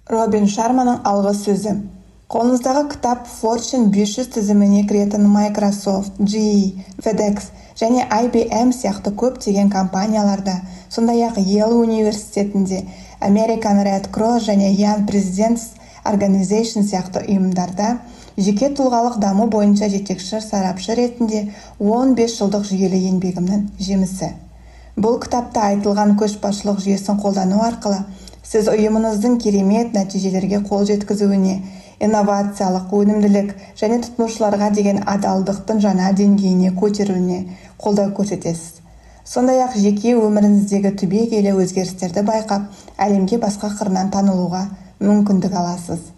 Робин Шарманың алғы сөзі. Қолыңыздағы кітап Fortune 500 тізіміне кіретін Microsoft, GE, FedEx және IBM сияқты көптеген компанияларда, сондай-ақ Yale университетінде, American Red Cross және Young Presidents Organization сияқты ұйымдарда жеке тұлғалық даму бойынша жетекші сарапшы ретінде 15 жылдық жүйелі еңбегімнің жемісі. Бұл кітапта айтылған көшбасшылық жүйесін қолдану арқылы сіз ұйымыңыздың керемет нәтижелерге қол жеткізуіне, инновациялық өнімділік және тұтынушыларға деген адалдықтың жаңа деңгейіне көтеруіне қолдау көрсетесіз. Сондай-ақ жеке өміріңіздегі түбегейлі өзгерістерді байқап, әлемге басқа қырынан танылуға мүмкіндік аласыз.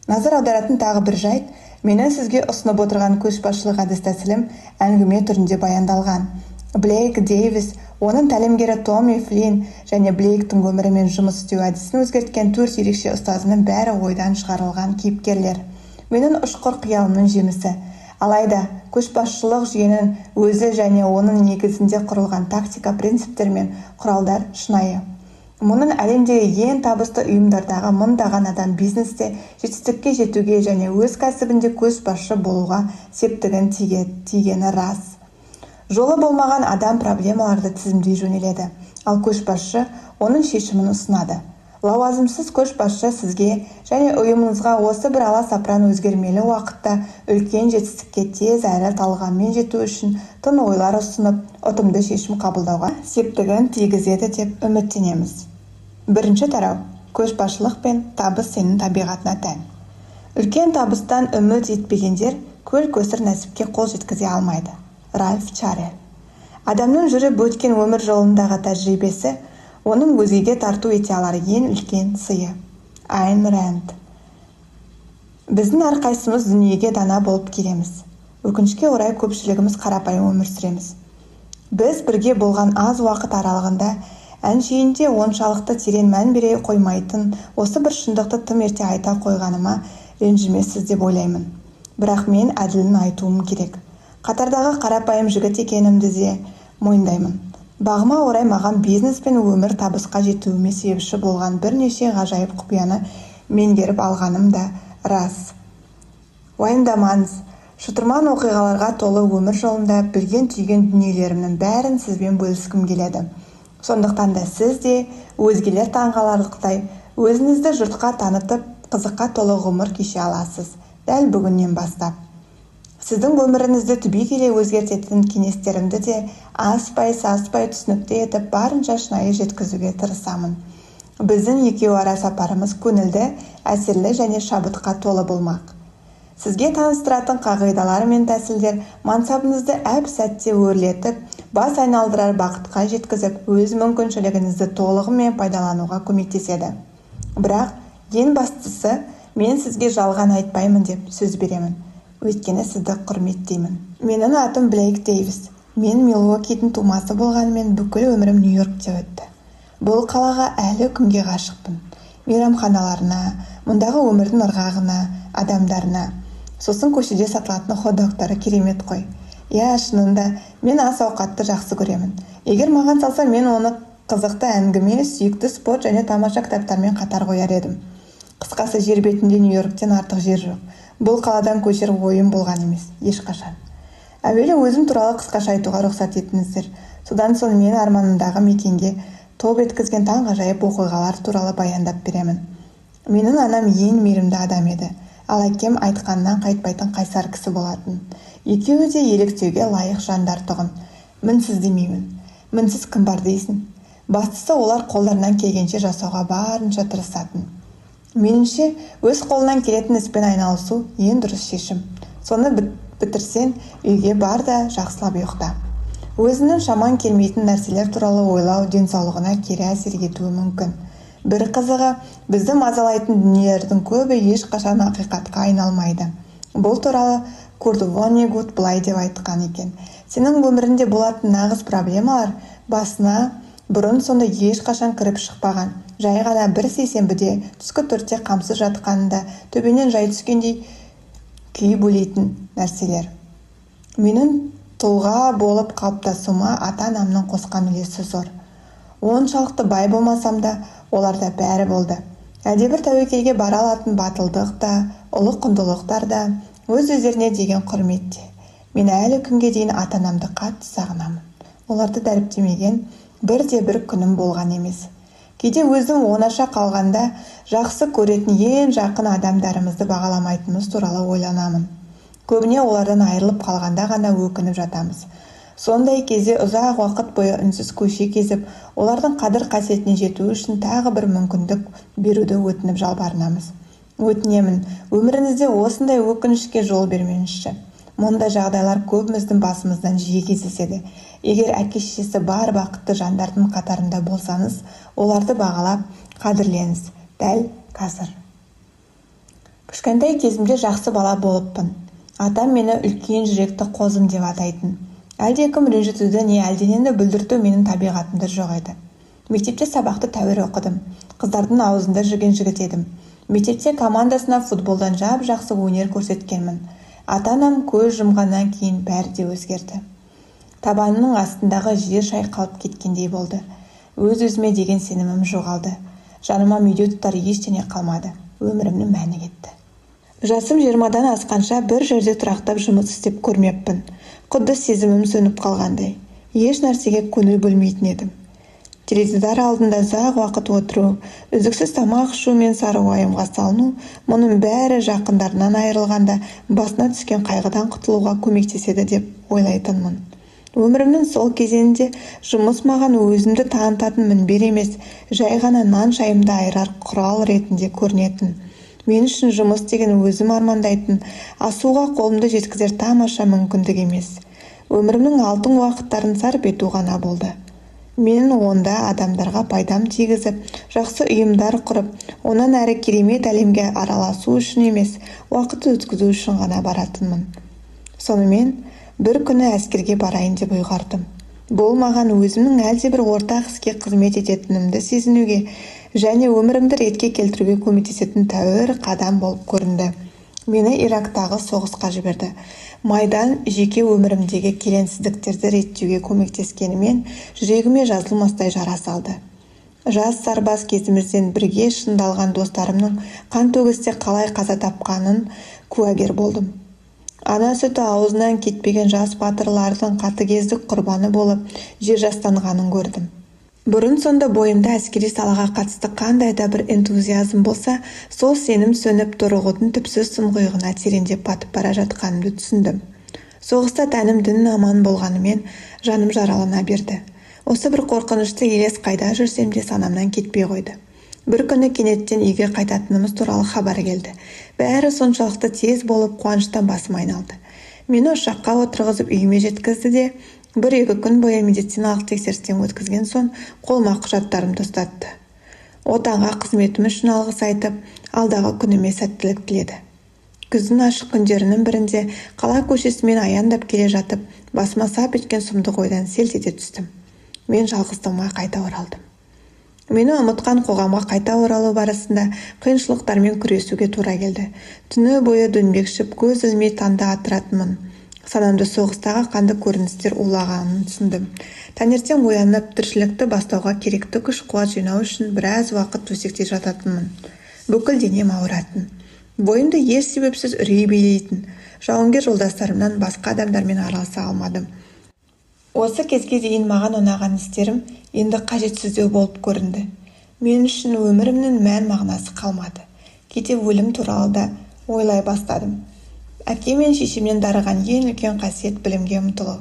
Назар аударатын тағы бір жайт, менің сізге ұсынып отырған көшбасшылық әдіс-тәсілім әңгіме түрінде баяндалған. Блейк Дейвис, оның тәлімгері Томми Флинн және Блейктің өмірімен жұмыс істеу әдісін өзгерткен 4 ерекше ұстазының бәрі ойдан шығарылған кейіпкерлер. Менің ұшқыр қиялымның жемісі. Алайда, көшбасшылық жүйенің өзі және оның негізінде құрылған тактика, принциптер мен құралдар шынайы. Мұның әлемдегі ең табысты ұйымдардағы мыңдаған адам бизнесте жетістікке жетуге және өз кәсібінде көшбасшы болуға септігін тигені рас. Жолы болмаған адам проблемаларды тізімдей жөнеледі, ал көшбасшы оның шешімін ұсынады. Лауазымсыз көшбасшы сізге және ұйымыңызға осы бір аласапыран өзгермелі уақытта үлкен жетістікке тез әрі талғаммен жету үшін тың ойлар ұсынып, ұтымды шешім қабылдауға септігін тигізеді деп үміттенеміз. Бірінші тарау. Көшбасшылық пен табыс сенің табиғатына тән. Үлкен табыстан үміт етпегендер көл-көсір нәсіпке қол жеткізе алмайды. Ральф Чарел. Адамның жүріп өткен өмір жолындағы тәжірибесі оның өзгеге тарту ете алар ең үлкен сыйы. Айн Рэнд. Біздің әрқайсымыз дүниеге дана болып келеміз. Өкінішке орай көпшілігіміз қарапайым өмір сүреміз. Біз бірге болған аз уақыт аралығында әншейінде оншалықты терең мән бере қоймайтын осы бір шындықты тым ерте айта қойғаныма ренжімессіз деп ойлаймын. Бірақ мен әділін айтуым керек. Қатардағы қарапайым жігіт екенімді де мойындаймын. Бағыма орай маған бизнес пен өмір табысқа жетуіме себепші болған бірнеше ғажайып құпияны меңгеріп алғаным да рас. Уайымдамаңыз, шытырман оқиғаларға толы өмір жолында білген түйген дүниелерімнің бәрін сізбен бөліскім келеді. Сондықтан да сіз де өзгелер таңғаларлықтай өзіңізді жұртқа танытып, қызыққа толы ғұмыр кеше аласыз, дәл бүгіннен бастап. Сіздің өміріңізді түбегейлі өзгертетін кеңестерімді де аспай-саспай түсінікті етіп барынша шынайы жеткізуге тырысамын. Біздің екеуі ара сапарымыз көңілді, әсерлі және шабытқа толы болмақ. Сізге таныстыратын қағидалар мен тәсілдер мансабыңызды әп-сәтте өрлетіп, бас айналдырар бақытқа жеткізіп, өз мүмкіншілігіңізді толығымен пайдалануға көмектеседі. Бірақ ең бастысы, мен сізге жалған айтпаймын деп сөз беремін. Өйткені сізді құрметтеймін. Менің атым Блейк Дейвис. Мен Милуокидің тумасы болғанымен бүкіл өмірім Нью-Йоркте өтті. Бұл қалаға әлі күнге ғашықпын. Мейрамханаларына, мұндағы өмірдің ырғағына, адамдарына. Сосын көшеде сатылатын хот-догтары керемет қой. Шынында, мен ас ауқатты жақсы көремін. Егер маған салса, мен оны қызықты әңгіме, сүйікті спорт және тамаша кітаптармен қатар қояр едім. Қысқасы, жер бетінде Нью-Йорктен артық жер жоқ. Бұл қаладан көшер ойым болған емес, ешқашан. Әуелі өзім туралы қысқаша айтуға рұқсат етіңіздер. Содан соң мен арманымдағы мекенге топ еткізген таңғажайып оқиғалар туралы баяндап беремін. Менің анам ең мейірімді адам еді, ал әкем айтқаннан қайтпайтын қайсар кісі болатын. Екеуі де еліктеуге лайық жандар тұғын. Мінсіз демеймін. Мінсіз кім бар дейсің? Бастысы олар қолдарынан келгенше жасауға барынша тырысатын. Меніңше, өз қолынан келетін іспен айналысу ең дұрыс шешім. Соны бітірсен, үйге бар да жақсылап ұйықта. Өзінің шаман келмейтін нәрселер туралы ойлау денсаулығына кері әсер етуі мүмкін. Бір қызығы, бізді мазалайтын дүниелердің көбі ешқашан ақиқатқа айналмайды. Бұл туралы Курт Воннегут былай деп айтқан екен. Сенің өмірінде болатын нағыз проблемалар басына бұрын сонда ешқашан кіріп шықпаған. Жай ғана бір сейсенбіде түскі 4-те қамсыз жатқанында төбенен жай түскендей күй бөлейтін нәрселер. Менің тұлға болып қалыптасуыма ата-анамның қосқан үлесі зор. Оншалықты бай болмасам да, оларда бәрі болды. Әлдебір тәуекелге бара алатын батылдық та, ұлы құндылықтар да, өз-өздеріне деген құрмет те. Мен әлі күнге дейін ата-анамды қатты сағынамын. Оларды дәріптемеген бірде-бір күнім болған емес. Кейде өзім оңаша қалғанда жақсы көретін ең жақын адамдарымызды бағаламайтынымыз туралы ойланамын. Көбіне олардан айырылып қалғанда ғана өкініп жатамыз. Сондай кезде ұзақ уақыт бойы үнсіз көше кезіп, олардың қадір қасиетіне жету үшін тағы бір мүмкіндік беруді өтініп жалбарынамыз. Өтінемін, өміріңізде осындай өкінішке жол бермеңізші. Мұндай жағдайлар көбіміздің басымыздан жиі кездеседі. Егер әке-шешесі бар бақытты жандардың қатарында болсаңыз, оларды бағалап, қадірлеңіз, дәл қазір. Кішкентай кезімде жақсы бала болыппын. Атам мені үлкен жүректі қозым деп атайтын. Әлдекім ренжітуді не әлденені бүлдірту менің табиғатымда жоқ еді. Мектепте сабақты тәуір оқыдым. Қыздардың аузында жүрген жігіт едім. Мектепте командасына футболдан жақсы өнер көрсеткенмін. Ата-анам көз жұмғаннан кейін бәрі де өзгерді. Табанының астындағы жер шайқалып кеткендей болды. Өз-өзіме деген сенімім жоғалды. Жаныма медеу тұтар ештеңе қалмады. Өмірімнің мәні кетті. Жасым 20-дан асқанша бір жерде тұрақтап жұмыс істеп көрмеппін. Құдды сезімім сөніп қалғандай. Еш нәрсеге көңіл бөлмейтін едім. Теледидар алдында ұзақ уақыт отыру, үздіксіз тамақ ішу мен сары уайымға салыну, мұның бәрі жақындарынан айырылғанда басына түскен қайғыдан құтылуға көмектеседі деп ойлайтынмын. Өмірімнің сол кезеңінде жұмыс маған өзімді танытатын мінбер емес, жай ғана нан шайымды айырар құрал ретінде көрінетін. Мен үшін жұмыс деген өзім армандайтын, асуға қолымды жеткізер тамаша мүмкіндік емес. Өмірімнің алтын уақыттарын сарп ету ғана болды. Мен онда адамдарға пайдам тигізіп, жақсы ұйымдар құрып, онан әрі керемет әлемге араласу үшін емес, уақыт өткізу үшін ғана баратынмын. Сонымен бір күні әскерге барайын деп ұйғардым. Бұл маған өзімнің әлдебір ортақ іске қызмет ететінімді сезінуге және өмірімді ретке келтіруге көмектесетін тәуір қадам болып көрінді. Мені Ирактағы соғысқа жіберді. Майдан жеке өмірімдегі келеңсіздіктерді реттеуге көмектескенімен жүрегіме жазылмастай жара салды. Жас сарбаз кезімізден бірге шындалған достарымның қан төгісте қалай қаза тапқанын куәгер болдым. Ана сүті аузынан кетпеген жас батырлардың қатыгездік құрбаны болып жер жастанғанын көрдім. Бұрын сонда бойымда әскери салаға қатысты қандай да бір энтузиазм болса, сол сенім сөніп торығудың түпсіз тұңғиығына тереңдеп батып бара жатқанымды түсіндім. Соғыста тәнім дін аман болғанымен жаным жаралана берді. Осы бір қорқынышты елес қайда жүрсем де санамнан кетпей қойды. Бір күні кенеттен үйге қайтатынымыз туралы хабар келді. Бәрі соншалықты тез болып қуаныштан басым айналды. Мені ұшаққа отырғызып үйіме жеткізді де, 1-2 күн бойы медициналық тексерістен өткізген соң қолыма құжаттарымды ұстатты. Отанға қызметім үшін алғыс айтып, алдағы күніме сәттілік тіледі. Күздің ашық күндерінің бірінде қала көшесімен аяңдап келе жатып, басыма сап еткен сұмдық ойдан селт ете түстім. Мен жалғыздығыма қайта оралдым. Мені ұмытқан қоғамға қайта оралу барысында қиыншылықтармен күресуге тура келді. Түні бойы дөңбекшіп, көз ілмей таңда атыратынмын. Санамды соғыстағы қанды көріністер улағанын түсіндім. Таңертең оянып, тіршілікті бастауға керекті күш-қуат жинау үшін біраз уақыт төсекте жататынмын. Бүкіл денем ауыратын. Бойымды еш себепсіз үрей билейтін. Жауынгер жолдастарымнан басқа адамдармен араласа алмадым. Осы кезге дейін маған ұнаған істерім енді қажетсіздеу болып көрінді. Мен үшін өмірімнің мән мағынасы қалмады. Кейде өлім туралы да ойлай бастадым. Әке мен шешемнен дарыған ең үлкен қасиет білімге ұмтылу.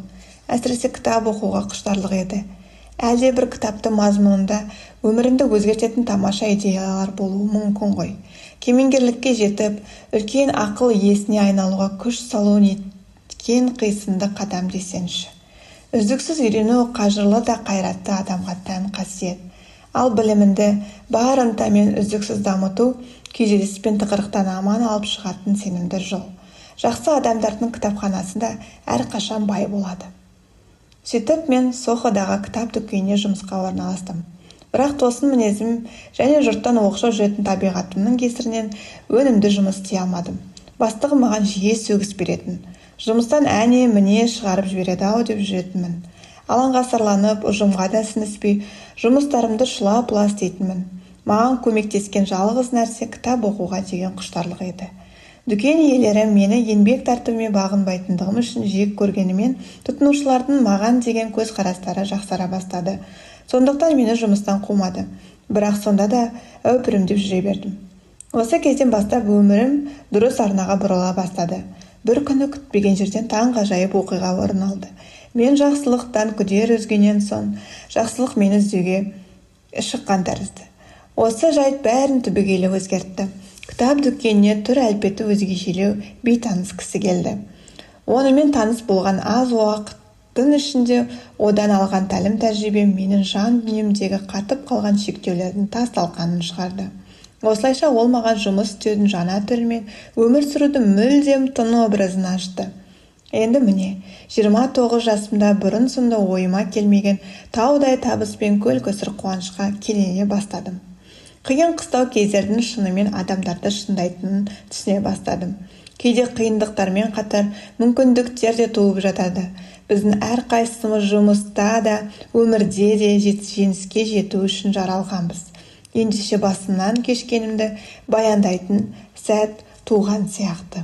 Әсіресе кітап оқуға құштарлық еді. Әлде бір кітапты мазмұнында өмірімді өзгертетін тамаша идеялар болуы мүмкін ғой. Кемеңгерлікке жетіп, үлкен ақыл иесіне айналуға күш салу неткен қисынды қадам десеңші. Үздіксіз үйрену қажырлы да қайратты адамға тән қасиет. Ал білімінді бар ынтамен үздіксіз дамыту күйзеліс пен тығырықтан аман алып шығатын сенімді жол. Жақсы адамдардың кітапханасында әрқашан бай болады. Сөйтіп мен Соходағы кітап дүкеніне жұмысқа орналастым. Бірақ тосын мінезім және жұрттан оқшау жүретін табиғатымның кесірінен өнімді жұмыс істей алмадым. Бастығы маған жиі сөгіс беретін. Жұмыстан әне-міне шығарып жібереді-ау деп жүретінмін. Алаңға сарланып, ұжымға да сіңіспей, жұмыстарымды шұла-пұла істейтінмін. Маған көмектескен жалғыз нәрсе кітап оқуға деген құштарлық еді. Дүкен иелері мені еңбек тәртібіме бағынбайтындығым үшін жек көргенімен, тұтынушылардың маған деген көзқарастары жақсара бастады. Сондықтан мені жұмыстан қумады. Бірақ сонда да әупірімдеп жүре бердім. Осы кезден бастап өмірім дұрыс арнаға бұрыла бастады. Бір күні күтпеген жерден таңғажайып оқиға орын алды. Мен жақсылықтан күдер үзгеннен соң, жақсылық мені іздеуге шыққан тәрізді. Осы жайт бәрін түбегейлі өзгертті. Кітап дүкеніне түр әлпеті өзгешелеу бейтаныс кісі келді. Онымен таныс болған аз уақыттың ішінде одан алған тәлім тәжірибем менің жан дүниемдегі қатып қалған шектеулердің тас талқанын шығарды. Осылайша ол маған жұмыс істеудің жаңа түрімен өмір сүрудің мүлдем тың образын ашты. Енді міне, 29 жасымда бұрын-соңды ойыма келмеген таудай табыс пен көл-көсір қуанышқа кенене бастадым. Қиын қыстау кездердің шынымен адамдарды шыңдайтынын түсіне бастадым. Кейде қиындықтармен қатар мүмкіндіктер де туып жатады. Біздің әрқайсымыз жұмыста да, өмірде де жеңіске жету үшін жаралғанбыз. Ендеше басымнан кешкенімді баяндайтын сәт туған сияқты.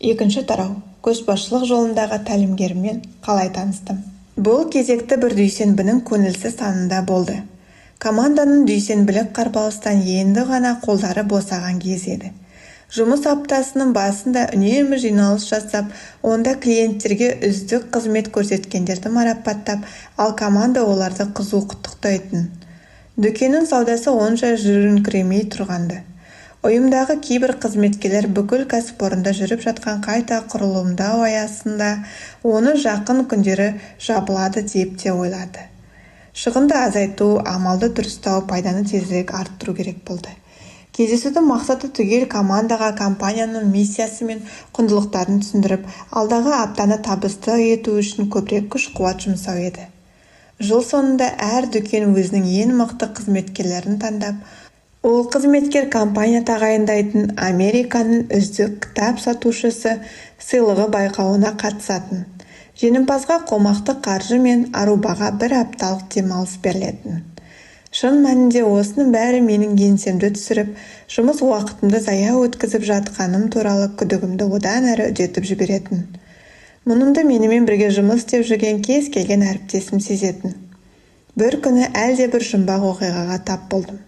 Екінші тарау. Көшбасшылық жолындағы тәлімгеріммен қалай таныстым. Бұл кезекті бір дүйсенбінің көңілсіз таңында болды. Команданың дүйсенбілік қарбалыстан енді ғана қолдары босаған кез еді. Жұмыс аптасының басында үнемі жиналыс жасап, онда клиенттерге үздік қызмет көрсеткендерді марапаттап, ал команда оларды қызу құттықтайтын. Дүкеннің саудасы онша жүріңкіремей тұрғанды. Ұйымдағы кейбір қызметкерлер бүкіл кәсіпорында жүріп жатқан қайта құрылымдау аясында оны жақын күндері жабылады деп те ойлады. Шығынды азайту, амалды дұрыстау, пайданы тезірек арттыру керек болды. Кездесудің мақсаты түгел командаға компанияның миссиясы мен құндылықтарын түсіндіріп, алдағы аптаны табысты ету үшін көбірек күш-қуат жұмсау еді. Жыл соңында әр дүкен өзінің ең мықты қызметкерлерін таңдап, ол қызметкер компания тағайындайтын Американың үздік кітап сатушысы сыйлығы байқауына қатысатын. Жеңімпазға қомақты қаржы мен арубаға бір апталық демалыс берілетін. Шын мәнінде осының бәрі менің еңсемді түсіріп, жұмыс уақытымды зая өткізіп жатқаным туралы күдігімді одан әрі үдетіп жіберетін. Мұнымды менімен бірге жұмыс істеп жүрген кез келген әріптесім сезетін. Бір күні әлде бір жұмбақ оқиғаға тап болдым.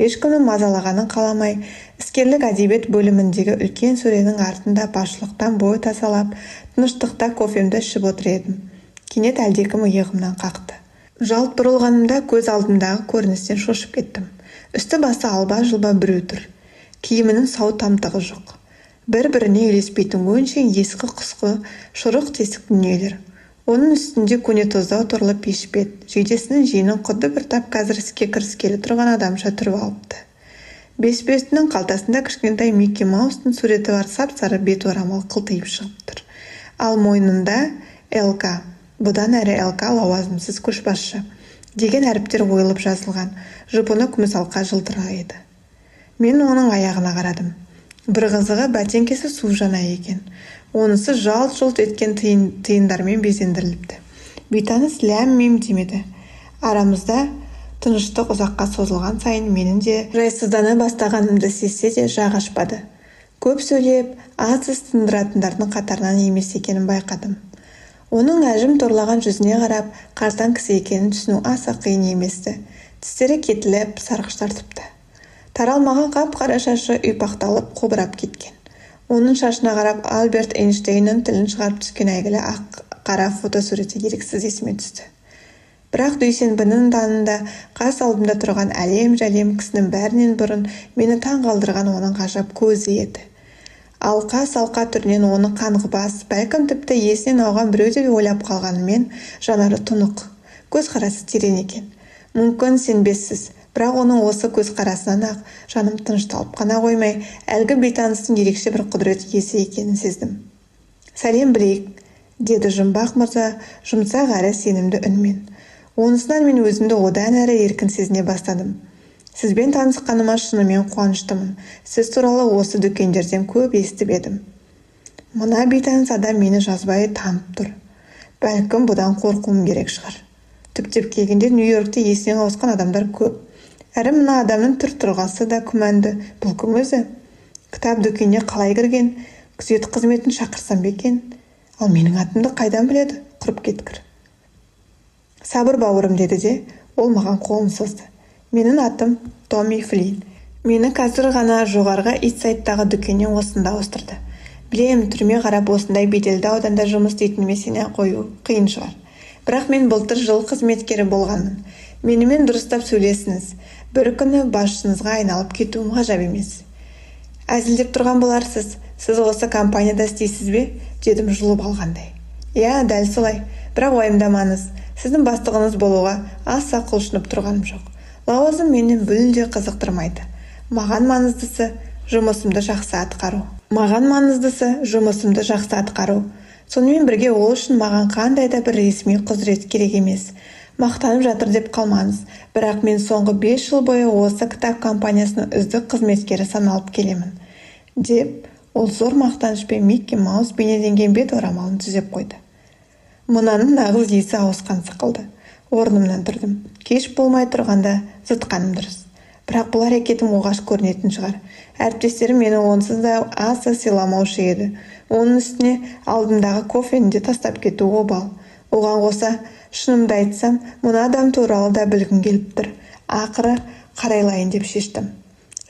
Ешкімнің мазалағанын қаламай, іскерлік әдебиет бөліміндегі үлкен сөренің артында басшылықтан бой тасалап, тыныштықта кофемді ішіп отыр едім. Кенет әлдекім иығымнан қақты. Жалт бұрылғанымда көз алдымдағы көріністен шошып кеттім. Үсті басы алба-жұлба біреу тұр. Киімінің сау тамтығы жоқ. Бір-біріне үйлеспейтін өңшең ескі-құсқы, шұрық-тесік дүниелер. Оның үстінде көне тоздау торлы пешпет, жейдесінің жиынын құдды бір тап қазір іске кіріскелі тұрған адамша түріп алыпты. Бес-бестінің қалтасында кішкентай Микки Маустың суреті бар сап-сары бет орамал қылтиып шығып тұр. Ал мойнында ЛК, бұдан әрі ЛК лауазымсыз көшбасшы деген әріптер ойылып жазылған, жұпыны күміс алқа жылтырайды. Мен оның аяғына қарадым. Бір қызығы бәтеңкесі су жана екен. Онысы жалт-жұлт еткен тиындармен безендіріліпті. Бейтаныс ләм-мим демеді. Арамызда тыныштық ұзаққа созылған сайын менің де жайсыздана бастағанымды сезсе де жақ ашпады. Көп сөйлеп, аз тындыратындардың қатарынан емес екенін байқадым. Оның әжім торлаған жүзіне қарап, қартаң кісі екенін түсіну аса қиын еместі. Тістері кетіліп, сарғыш тартыпты. Таралмаған қап-қара шашы ұйпақталып, қобырап кеткен. Оның шашына қарап Альберт Эйнштейннің тілін шығарып түскен әйгілі ақ-қара фотосуреті еріксіз есіме түсті. Бірақ дүйсенбінің таңында қас алдымда тұрған әлем-жәлем кісінің бәрінен бұрын мені таң қалдырған оның ғажап көзі еді. Алқа-салқа түрінен оны қаңғыбас, бәлкім тіпті есінен ауған біреу деп ойлап қалғанымен, жанары тұнық, көзқарасы терең екен. Мүмкін сенбессіз, бірақ оның осы көзқарасынан ақ жаным тынышталып қана қоймай, әлгі бейтаныстың ерекше бір құдірет иесі екенін сездім. «Сәлем білейік», деді жұмбақ мырза жұмсақ әрі сенімді үнмен. Онысынан мен өзімді одан әрі еркін сезіне бастадым. «Сізбен танысқаныма шынымен қуаныштымын. Сіз туралы осы дүкендерден көп естіп едім». Мына бейтаныс адам мені жазбай танып тұр. Бәлкім бұдан қорқуым керек шығар. түптеп келгенде Нью-Йоркте есінен ауысқан адамдар көп. Әрі мына адамның түр-тұлғасы да күмәнді. Бұл кім өзі? Кітап дүкеніне қалай кірген? Күзет қызметін шақырсам екен? Ал менің атымды қайдан біледі? Құрып кеткір. Сабыр бауырым, деді де, ол маған қолын созды. Менің атым Томми Флинн. Мені қазір ғана жоғарғы Итсайдтағы дүкеннен осында ауыстырды. Білем, түрме қарап осындай беделді ауданда жұмыс істейтініме сене қою қиын шығар. Бірақ мен былтыр жыл қызметкері болғанмын. Менімен дұрыстап сөйлесіңіз. Бір күні басшыңызға айналып кетуім ғажап емес. Әзілдеп тұрған боларсыз. Сіз осы компанияда істейсіз бе? Дедім жұлып алғандай. Иә, дәл солай. Бірақ уайымдамаңыз. Сіздің бастығыңыз болуға аса құлшынып тұрғаным жоқ. Лауазым мені мүлде қызықтырмайды. Маған маңыздысы жұмысымды жақсы атқару. Сонымен бірге ол үшін маған қандай да бір ресми құзырет керек емес. Мақтанып жатыр деп қалмаңыз. Бірақ мен соңғы 5 жыл бойы осы кітап компаниясының үздік қызметкері саналып келемін. Деп, ол зор мақтанышпен Микки Маус бейнеленген бет орамалын түзеп қойды. Мұнаның нағыз есі ауысқан сықылды. Орнымнан тұрдым. Кеш болмай тұрғанда зытқаным дұрыс. Бірақ бұл әрекетім оғаш көрінетін шығар. Әріптестерім мені онсыз да аса сыйламаушы еді. Оның үстіне алдымдағы кофені де тастап кету обал. Оған қоса, шынымды айтсам, мына адам туралы да білгім келіп тұр. Ақыры қарайлайын деп шештім.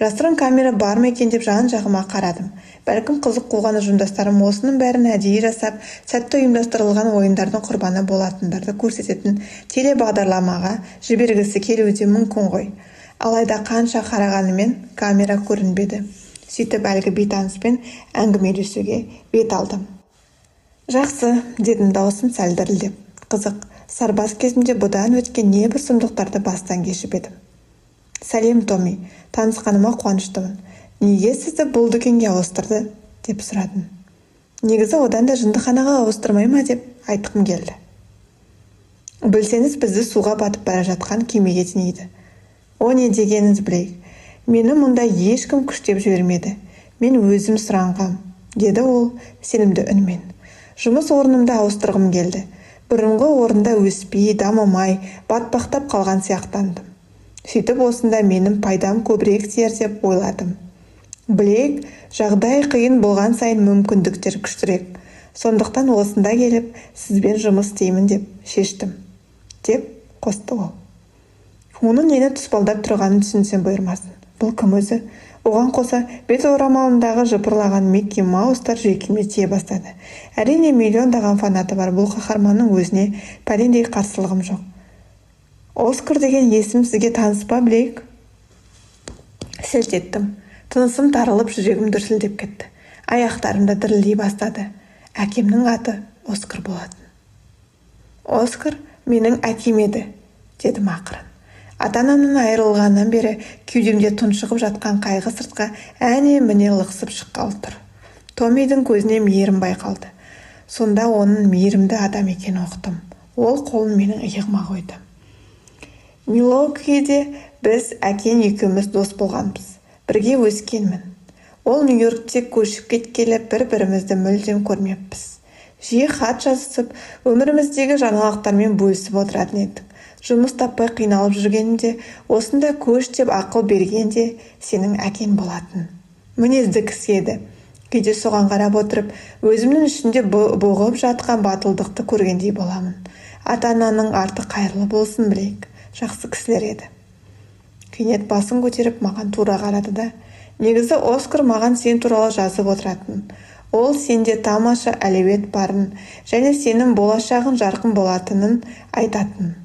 Жасырын камера бар ма екен деп жан-жағыма қарадым. Бәлкім қызық қуған ұжымдастарым осының бәрін әдейі жасап, сәтті ұйымдастырылған ойындардың құрбаны болатындарды көрсететін телебағдарламаға жібергісі келуде мүмкін ғой. Алайда қанша қарағанымен камера көрінбеді. Сөйтіп әлгі бейтаныспен әңгімелесуге бет алдым. Жақсы, дедім даусым сәл дірілдеп. Қызық, сарбаз кезімде бұдан өткен небір сұмдықтарды бастан кешіп едім. Сәлем, Томми, танысқаныма қуаныштымын. Неге сізді бұл дүкенге ауыстырды? Деп сұрадым. Негізі одан да жындыханаға ауыстырмай ма деп айтқым келді. Білсеңіз, бізді суға батып бара жатқан кемеге теңейді. О не дегеніңіз білейік. Мені мұнда ешкім күштеп жібермеді. Мен өзім сұранғам, деді ол сенімді үнмен. Жұмыс орнымда ауыстырғым келді. Бұрынғы орында өспей, дамымай, батпақтап қалған сияқтандым. Сөйтіп осында менің пайдам көбірек тиер деп ойладым. Білейік, жағдай қиын болған сайын мүмкіндіктер күштірек. Сондықтан осында келіп, сізбен жұмыс істеймін деп шештім. Деп қосты ол. Оның нені тұспалдап тұрғанын түсінсем бұйырмасын. Бұл кім өзі? Оған қоса бет орамалындағы жыпырлаған Микки Маустар жүйкеме тие бастады. Әрине миллиондаған фанаты бар бұл қаһарманның өзіне пәлендей қарсылығым жоқ. Оскар деген есім сізге таныс па, білейік? Селт еттім. Тынысым тарылып, жүрегім дүрсілдеп кетті. Аяқтарымда дірілдей бастады. Әкемнің аты Оскар болатын. Оскар менің әкем еді, дедім ақырын. Ата-анамның айырылғаннан бері кеудемде тұншығып жатқан қайғы сыртқа әне-міне лықсып шыққалы тұр. Томмидің көзіне мейірім байқалды. Сонда оның мейірімді адам екенін ұқтым. Ол қолын менің иығыма қойды. Милуокиде біз әкең екеуміз дос болғанбыз. Бірге өскенмін. Ол Нью-Йоркте көшіп кеткелі бір-бірімізді мүлдем көрмеппіз. Жиі хат жазысып, өміріміздегі жаңалықтармен бөлісіп отыратын едік. Жұмыс таппай қиналып жүргенімде, осында көш деп ақыл бергенде сенің әкең болатын. Мінезді кісі еді. Кейде соған қарап отырып, өзімнің ішінде бұғып жатқан батылдықты көргендей боламын. Ата-ананың арты қайырлы болсын, білейік. Жақсы кісілер еді. Кенет басын көтеріп маған тура қарады да, негізі Оскар маған сен туралы жазып отыратын. Ол сенде тамаша әлеует барын және сенің болашағың жарқын болатынын айтатын.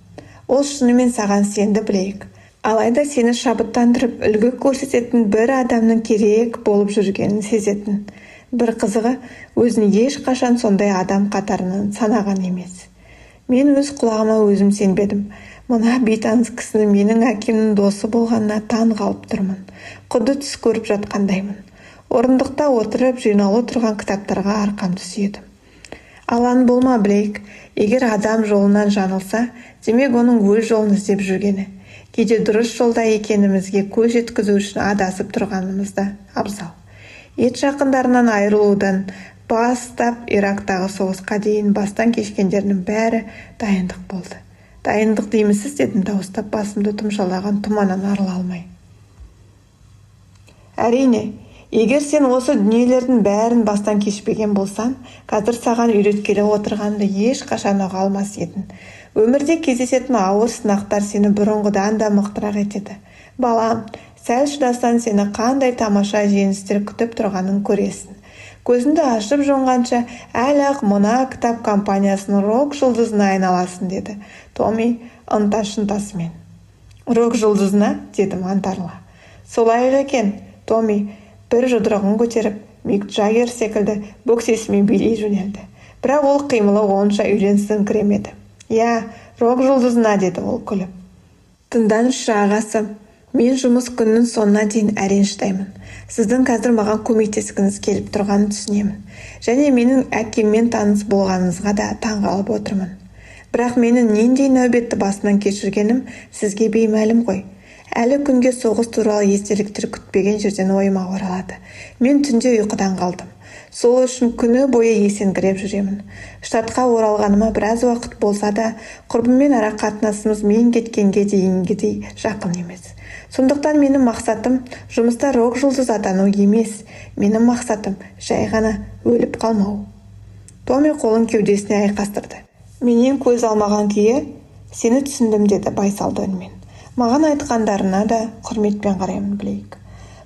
Ол шынымен саған сенді, білейік. Алайда сені шабыттандырып, үлгі көрсететін бір адамның керек болып жүргенін сезетін. Бір қызығы, өзін ешқашан сондай адам қатарынан санаған емес. Мен өз құлағыма өзім сенбедім. Мына бейтаныс кісінің менің әкемнің досы болғанына таң қалып тұрмын. Құдды түс көріп жатқандаймын. Орындықта отырып жинаулы тұрған кітаптарға арқамды сүйедім. Алаң болма, білейік. Егер адам жолынан жаңылса, демек оның өз жолын іздеп жүргені. Кейде дұрыс жолда екенімізге көз жеткізу үшін адасып тұрғанымызда абзал. Ет жақындарынан айырылудан бастап Ирактағы соғысқа дейін бастан кешкендерінің бәрі дайындық болды. Дайындық деймісіз, дедім дауыстап, басымды тұмшалаған тұманнан арыла алмай. Әрине, егер сен осы дүниелердің бәрін бастан кешпеген болсан, қазір саған үйреткелі отырғанды ешқашан ұға алмас едің. Өмірде кездесетін ауыр сынақтар сені бұрынғыдан да мықтырақ етеді. Балам, сәл шыдасаң сені қандай тамаша жеңістер күтіп тұрғанын көресің. Көзіңді ашып жұмғанша әлі-ақ мына кітап компаниясының рок жұлдызына айналасың, деді Томми ынта-шынтасымен. Рок жұлдызына, дедім антарыла. Солай екен, Томми бір жұдырығын көтеріп, Мик Джаггер секілді бөксесімен билей жөнелді. Бірақ ол қимылы онша үйренсіңкіремеді. Я, рок жұлдызына, деді ол күліп. Тыңдаңызшы ағасы, мен жұмыс күннің соңына дейін әрең шыдаймын. Сіздің қазір маған көмектескіңіз келіп тұрғанын түсінемін. Және менің әкеммен таныс болғаныңызға да таңғалып отырмын. Бірақ менің нендей нәубетті басынан кешіргенім сізге беймәлім ғой. Әлі күнге соғыс туралы естеліктер күтпеген жерден ойыма оралады. Мен түнде ұйқыдан қалдым. Сол үшін күні бойы есеңгіреп жүремін. Штатқа оралғаныма біраз уақыт болса да, құрбыммен ара қатынасымыз мен кеткенге дейінгідей жақын емес. Сондықтан менің мақсатым жұмыста рок жұлдыз атану емес. Менің мақсатым жай ғана өліп қалмау. Томми қолын кеудесіне айқастырды. Менен көз алмаған күйі, сені түсіндім, деді байсалды үнмен. Маған айтқандарына да құрметпен қараймын, Блейк.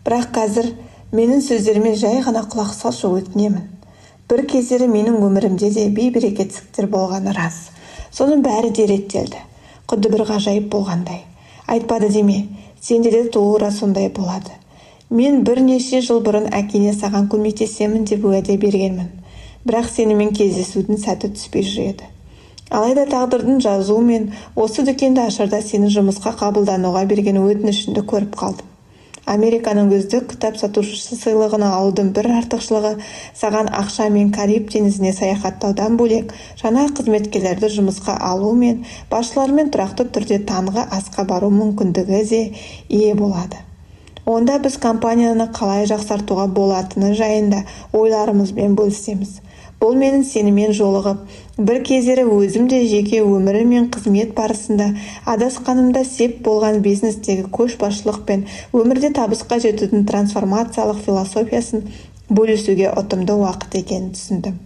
Бірақ қазір менің сөздеріме жай ғана құлақ салшы, өтінемін. Бір кездері менің өмірімде де бейберекетсіздіктер болғаны рас. Соның бәрі де реттелді. Құдды бір ғажайып болғандай. Айтпады деме, сенде де тура сондай болады. Мен бірнеше жыл бұрын әкене саған көмектесемін деп уәде бергенмін. Бірақ сенімен кездесудің сәті түспей жүреді. Алайда тағдырдың жазуымен осы дүкенді ашарда сені жұмысқа қабылдануға берген өтінішіңді көріп қалдым. Американың үздік кітап сатушысы сыйлығын алудың бір артықшылығы саған ақша мен Кариб теңізіне саяхаттаудан бөлек жаңа қызметкерлерді жұмысқа алу мен басшылармен тұрақты түрде таңғы асқа бару мүмкіндігі де ие болады. Онда біз компанияны қалай жақсартуға болатыны жайында ойларымызбен бөлісеміз. Бұл менің сенімен жолығып, бір кездері өзім де жеке өмірі мен қызмет барысында адасқанымда сеп болған бизнестегі көшбасшылық пен өмірде табысқа жетудің трансформациялық философиясын бөлісуге ұтымды уақыт екенін түсіндім.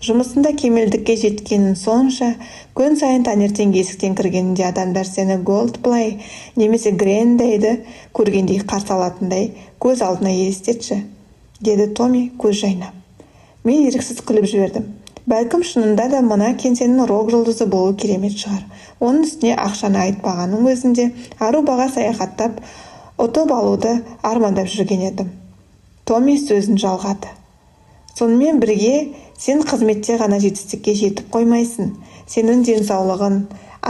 Жұмысында кемелдікке жеткенін сонша, күн сайын таңертең есіктен кіргенінде адамдар сені Голдплей немесе Грендейді көргендей қарсы алатындай көз алдына елестетші, деді Томми көз жайнап. Мен еріксіз күліп жібердім. Бәлкім шынында да мына кеңсенің рок жұлдызы болу керемет шығар. Оның үстіне ақшаны айтпағаның өзінде ару-баға саяхаттап, ұтып алуды армандап жүрген едім. Томми сөзін жалғады. Сонымен бірге, сен қызметте ғана жетістікке жетіп қоймайсың. Сенің денсаулығын,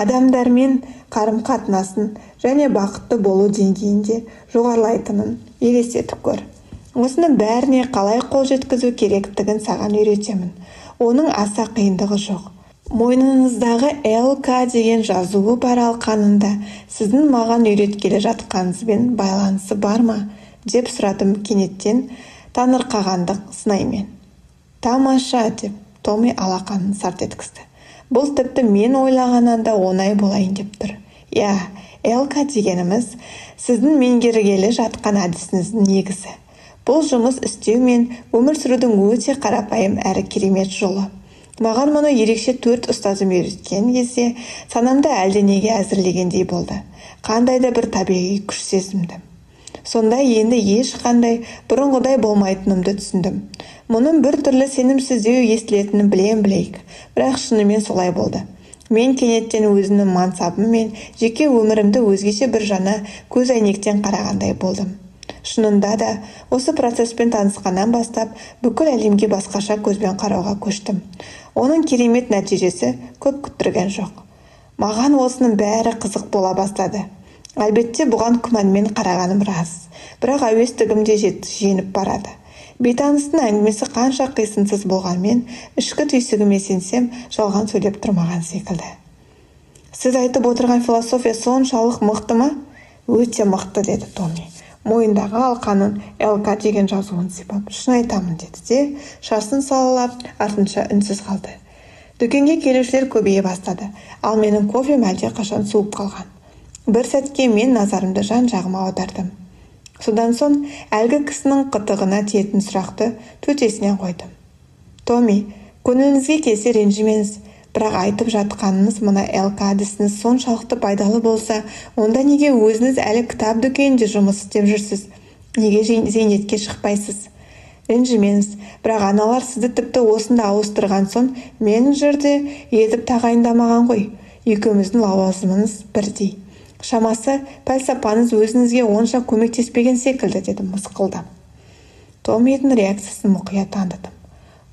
адамдармен қарым-қатынасын және бақытты болу деңгейінде жоғарылайтынын елестетіп көр. Осының бәріне қалай қол жеткізу керектігін саған үйретемін. Оның аса қиындығы жоқ. Мойныңыздағы ЛК деген жазуы бар алқанында сіздің маған үйреткелі жатқаныңызбен байланысы бар ма? Деп сұрадым кенеттен таңырқағандық сыңаймен. Тамаша, деп Томми алақанын сарт еткізді. Бұл тіпті мен ойлағаннан да оңай болайын деп тұр. Я, ЛК дегеніміз сіздің меңгергелі жатқан әдісіңіздің негізі. Бұл жұмыс істеу мен өмір сүрудің өте қарапайым әрі керемет жолы. Маған мұны ерекше 4 ұстазым үйреткен кезде санамда әлденеге әзірлегендей болды. Қандай да бір табиғи күш сезімді. Сонда енді ешқандай бұрынғыдай болмайтынымды түсіндім. Мұның бір түрлі сенімсіздеу естілетінін білем, Блейк. Бірақ шынымен солай болды. Мен кенеттен өзімнің мансабым мен жеке өмірімді өзгеше бір жаңа көз әйнектен қарағандай болдым. Шынында да осы процеспен танысқаннан бастап бүкіл әлемге басқаша көзбен қарауға көштім. Оның керемет нәтижесі көп күттірген жоқ. Маған осының бәрі қызық бола бастады. Әлбетте бұған күмәнмен қарағаным рас, бірақ әуестігім де жеңіп барады. Бейтаныстың әңгімесі қанша қисынсыз болғанмен, ішкі түйсігіме сенсем, жалған сөйлеп тұрмаған секілді. Сіз айтып отырған философия соншалық мықты ма? Өте мықты, деді Томми. Мойындағы алқанын ЛК деген жазуын сипап, шын айтамын, деді де, шасын салалап, артынша үнсіз қалды. Дүкенге келушілер көбейе бастады, ал менің кофем әлде қашан суып қалған. Бір сәтке мен назарымды жан-жағыма аудардым. Содан соң әлгі кісінің қытығына тиетін сұрақты төтесінен қойдым. Томми, көңіліңізге келсе ренжімеңіз, бірақ айтып жатқаныңыз мына ЛК әдісіңіз соншалықты пайдалы болса, онда неге өзіңіз әлі кітап дүкенінде жұмыс істеп жүрсіз? Неге зейнетке шықпайсыз? Ренжімеңіз, бірақ аналар сізді тіпті осында ауыстырған соң менеджерде етіп тағайындамаған ғой. Екеуміздің лауазымымыз бірдей. Шамасы, пәлсапаңыз өзіңізге онша көмектеспеген секілді, дедім мысқылдап. Томмидің реакциясын мұқият тыңдадым.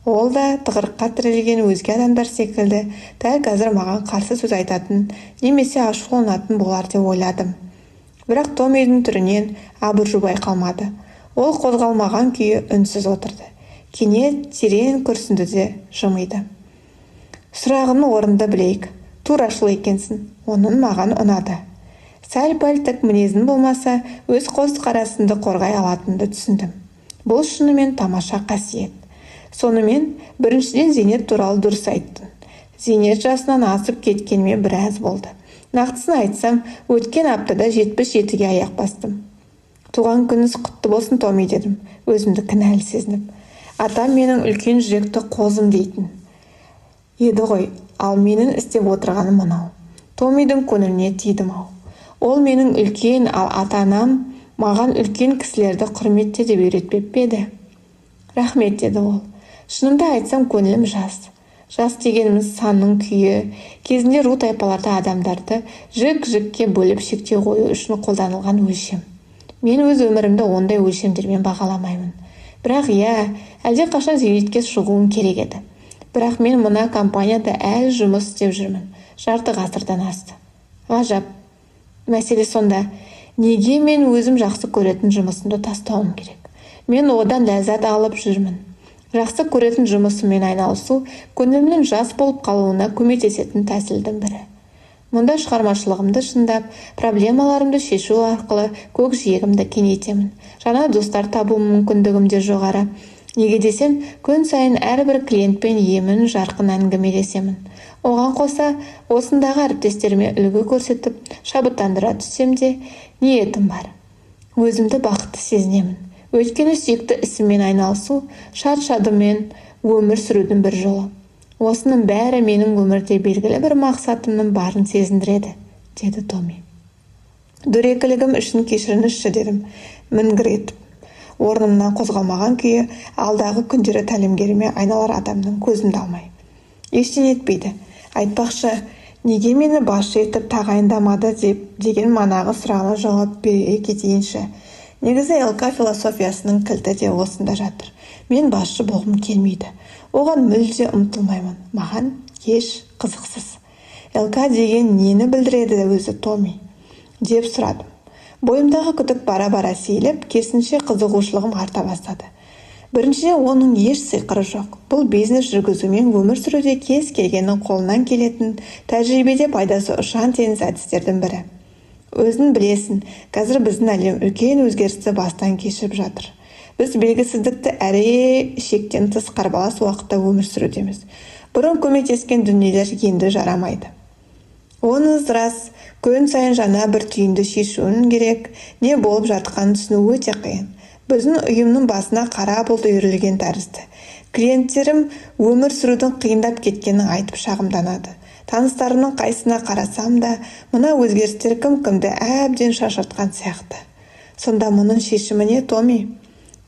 Ол да тығырыққа тірелген өзге адамдар секілді дәл қазір маған қарсы сөз айтатын немесе ашуланатын болар деп ойладым. Бірақ Томмидің түрінен абыржу байқалмады. Ол қозғалмаған күйі үнсіз отырды. Кенет терең күрсінді де жымиды. Сұрағын орынды білейік. Турашыл екенсің. Оның маған ұнады. Сәл-пәл тік мінезің болмаса, өз көзқарасыңды қорғай алатынды түсіндім. Бұл шынымен тамаша қасиет. Сонымен, біріншіден Зейнет туралы дұрыс айттың. Зейнет жасынан асып кеткеніме біраз болды. Нақтысын айтсам, өткен аптада 77-ге аяқ бастым. Туған күніңіз құтты болсын, Томми, дедім, өзімді кінәлі сезініп. Атам менің үлкен жүректі қозым дейтін еді ғой, ал менің істеп отырғаным мынау. Томмидің көңіліне тидім-ау. Ол менің үлкен, ал ата-анам маған үлкен кісілерді құрметте деп үйретпеп еді. Рахмет, деді ол. Шынымды айтсам, көңілім жас. Жас дегеніміз санның күйі, кезінде ру тайпаларда адамдарды жік-жікке бөліп шектеу қою үшін қолданылған өлшем. Мен өз өмірімді ондай өлшемдермен бағаламаймын. Бірақ әлде қашан зейнетке шығуым керек еді. Бірақ мен мына компанияда әлі жұмыс істеп жүрмін. Жарты ғасырдан асты. Ғажап. Мәселе сонда, неге мен өзім жақсы көретін жұмысымды тастауым керек? Мен одан ләззат алып жүрмін. Жақсы көретін жұмысыммен айналысу көңілімнің жас болып қалуына көмектесетін тәсілдің бірі. Мұнда шығармашылығымды шыңдап, проблемаларымды шешу арқылы көкжиегімді кеңейтемін. Жаңа достар табу мүмкіндігім де жоғары. Неге десем, күн сайын әрбір клиентпен емін жарқын әңгімелесемін. Оған қоса, осындағы әріптестеріме үлгі көрсетіп, шабыттандыра түссем де ниетім бар. Өзімді бақытты сезінемін. Өйткені сүйікті ісіммен айналысу, шат-шадыммен өмір сүрудің бір жолы. Осының бәрі менің өмірде белгілі бір мақсатымның барын сезіндіреді, деді Томми. Дөрекілігім үшін кешіріңізші, дедім, міңгіретіп. Орнымнан қозғалмаған күйі алдағы күндері тәлімгеріме айналар адамның көзімді алмай. Ештеңе етпейді. Айтпақшы, неге мені басшы етіп тағайындамады деген манағы сұрағына жауап бере кетейінші. Негізі ЛК философиясының кілті де осында жатыр. Мен басшы болғым келмейді. Оған мүлде ұмтылмаймын. Маған еш қызықсыз. ЛК деген нені білдіреді өзі, Томми? Деп сұрадым. Бойымдағы күдік бара-бара сейіліп, керісінше қызығушылығым арта бастады. Біріншіден, оның еш сиқыры жоқ. Бұл бизнес жүргізумен өмір сүруде кез келгеннің қолынан келетін, тәжірибеде пайдасы ұшан теңіз әдістердің бірі. Өзің білесің, қазір біздің әлем үлкен өзгерісті бастан кешіріп жатыр. Біз белгісіздікті әрі шектен тыс қарбалас уақытта өмір сүрудеміз. Бұрын көмектескен дүниелер енді жарамайды. Оныңыз рас, күн сайын жаңа бір түйінді шешуін керек, не болып жатқанын түсіну өте қиын. Біздің ұйымның басына қара бұлт үйірілген тәрізді. Клиенттерім өмір сүрудің қиындап кеткенін айтып шағымданады. Таныстарымның қайсына қарасам да, мына өзгерістер кім-кімді әбден шашыртқан сияқты. Сонда мұның шешімі не, Томми?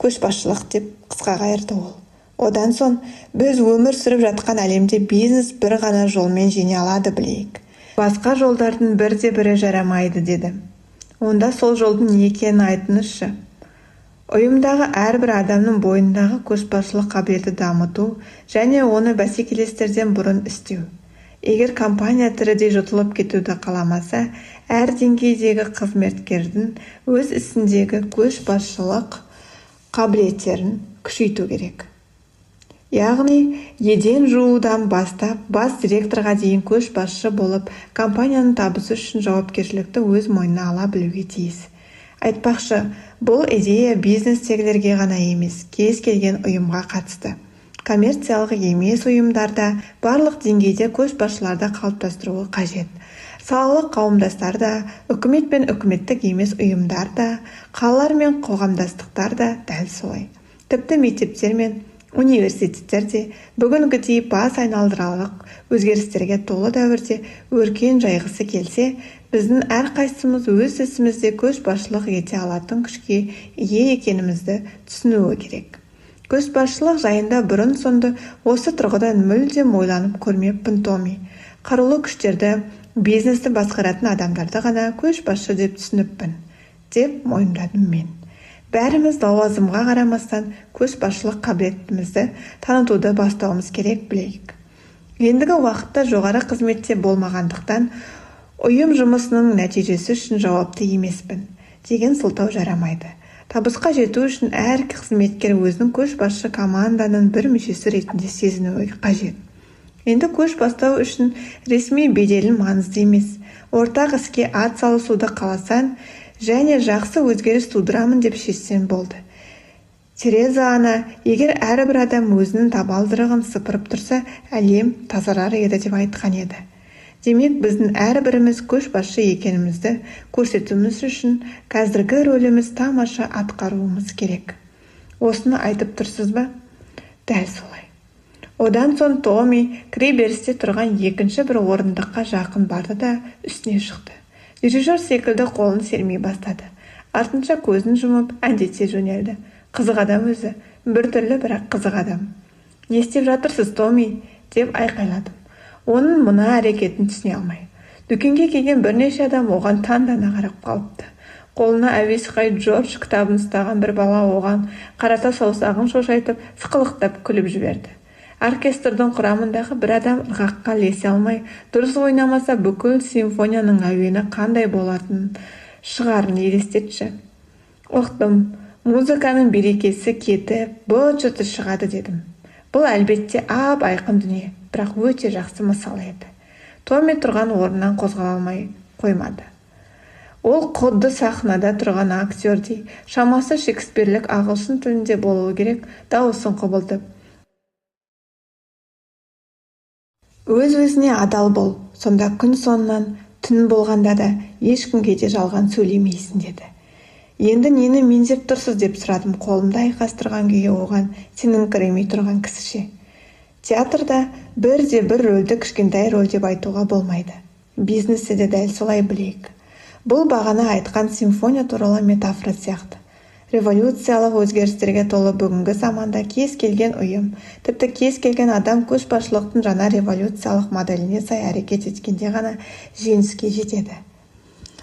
Көшбасшылық, деп қысқа қайырды ол. Одан соң, біз өмір сүріп жатқан әлемде бизнес бір ғана жолмен жеңе алады білейік. Басқа жолдардың бірде-бірі жарамайды, деді. Онда сол жолдың не екенін айтыңызшы. Ұйымдағы әрбір адамның бойындағы көшбасшылық қабілеті дамыту және оны бәсекелестерден бұрын істеу. Егер компания тірідей жұтылып кетуді қаламаса, әр деңгейдегі қызметкердің өз ісіндегі көшбасшылық қабілеттерін күшейту керек. Яғни, еден жуудан бастап, бас директорға дейін көшбасшы болып, компанияның табысы үшін жауапкершілікті өз мойнына ала білуге тиіс. Айтпақшы, бұл идея бизнестегілерге ғана емес, кез келген ұйымға қатысты. коммерциялық емес ұйымдарда барлық деңгейде көшбасшыларды қалыптастыруы қажет. Салалық қауымдастар да, үкімет пен үкіметтік емес ұйымдар да, қалалар мен қоғамдастықтар да дәл солай. Тіпті мектептер мен университеттер де бүгінгідей бас айналдырарлық өзгерістерге толы дәуірде өркен жайғысы келсе, біздің әрқайсымыз өз ісімізде көшбасшылық ете алатын күшке ие екенімізді түсінуі керек. Көшбасшылық жайында бұрын-соңды осы тұрғыдан мүлдем ойланып көрмеппін, Томи. Қарулы күштерді, бизнесті басқаратын адамдарды ғана көшбасшы деп түсініппін, деп мойындадым мен. Бәріміз лауазымға қарамастан көшбасшылық қабілетімізді танытуды бастауымыз керек, білейік. Ендігі уақытта жоғары қызметте болмағандықтан ұйым жұмысының нәтижесі үшін жауапты емеспін деген сылтау жарамайды. Табысқа жету үшін әр қызметкер өзінің көшбасшы команданың бір мүшесі ретінде сезінуі қажет. Енді көш бастау үшін ресми беделін маңызды емес. Ортақ іске ат салысуды қаласан және жақсы өзгеріс тудырамын деп шешсем болды. Тереза ана, егер әрбір адам өзінің табалдырығын сыпырып тұрса, әлем тазарар еді деп айтқан еді. Демек, біздің әрбіріміз көшбасшы екенімізді көрсетуіміз үшін қазіргі рөліміз тамаша атқаруымыз керек. Осыны айтып тұрсыз ба? Дәл солай. Одан соң Томи кіреберісте тұрған екінші бір орындыққа жақын барды да үстіне шықты. Дирижер секілді қолын сермей бастады. Артынша көзін жұмып әндете жөнелді. Қызық адам өзі, біртүрлі бірақ қызық адам. Не істеп жатырсыз, Томи? Деп айқайладым. Оның мына әрекетін түсіне алмай. Дүкенге келген бірнеше адам оған таңдана қарап қалыпты. Қолына әуесқой Джордж кітабын ұстаған бір бала оған қарата саусағын шошайтып, сықылықтап күліп жіберді. Оркестрдің құрамындағы бір адам ырғаққа ілесе алмай, дұрыс ойнамаса бүкіл симфонияның әуені қандай болатынын шығарын елестетші. Ұқтым, музыканың берекесі кетіп, быт-шыты шығады дедім. Бұл әлбетте ап-айқын дүние, бірақ өте жақсы мысал еді. Томи тұрған орнынан қозғала алмай қоймады. Ол құдды сахнада тұрған актердей, шамасы шекспирлік ағылшын тілінде болуы керек, дауысын құбылтып. Өз-өзіне адал бол, сонда күн соңынан түн болғанда да ешкімге де жалған сөйлемейсің деді. Енді нені меңзеп тұрсыз деп сұрадым, қолымда айқастырған күйі оған сеніңкіремей тұрған кісіше. Театрда бірде-бір рөлді кішкентай рөл деп айтуға болмайды. Бизнесте де дәл солай білейік. Бұл бағана айтқан симфония туралы метафора сияқты. Революциялық өзгерістерге толы бүгінгі заманда кез келген ұйым, тіпті кез келген адам көшбасшылықтың жаңа революциялық моделіне сай әрекет еткенде ғана жеңіске жетеді.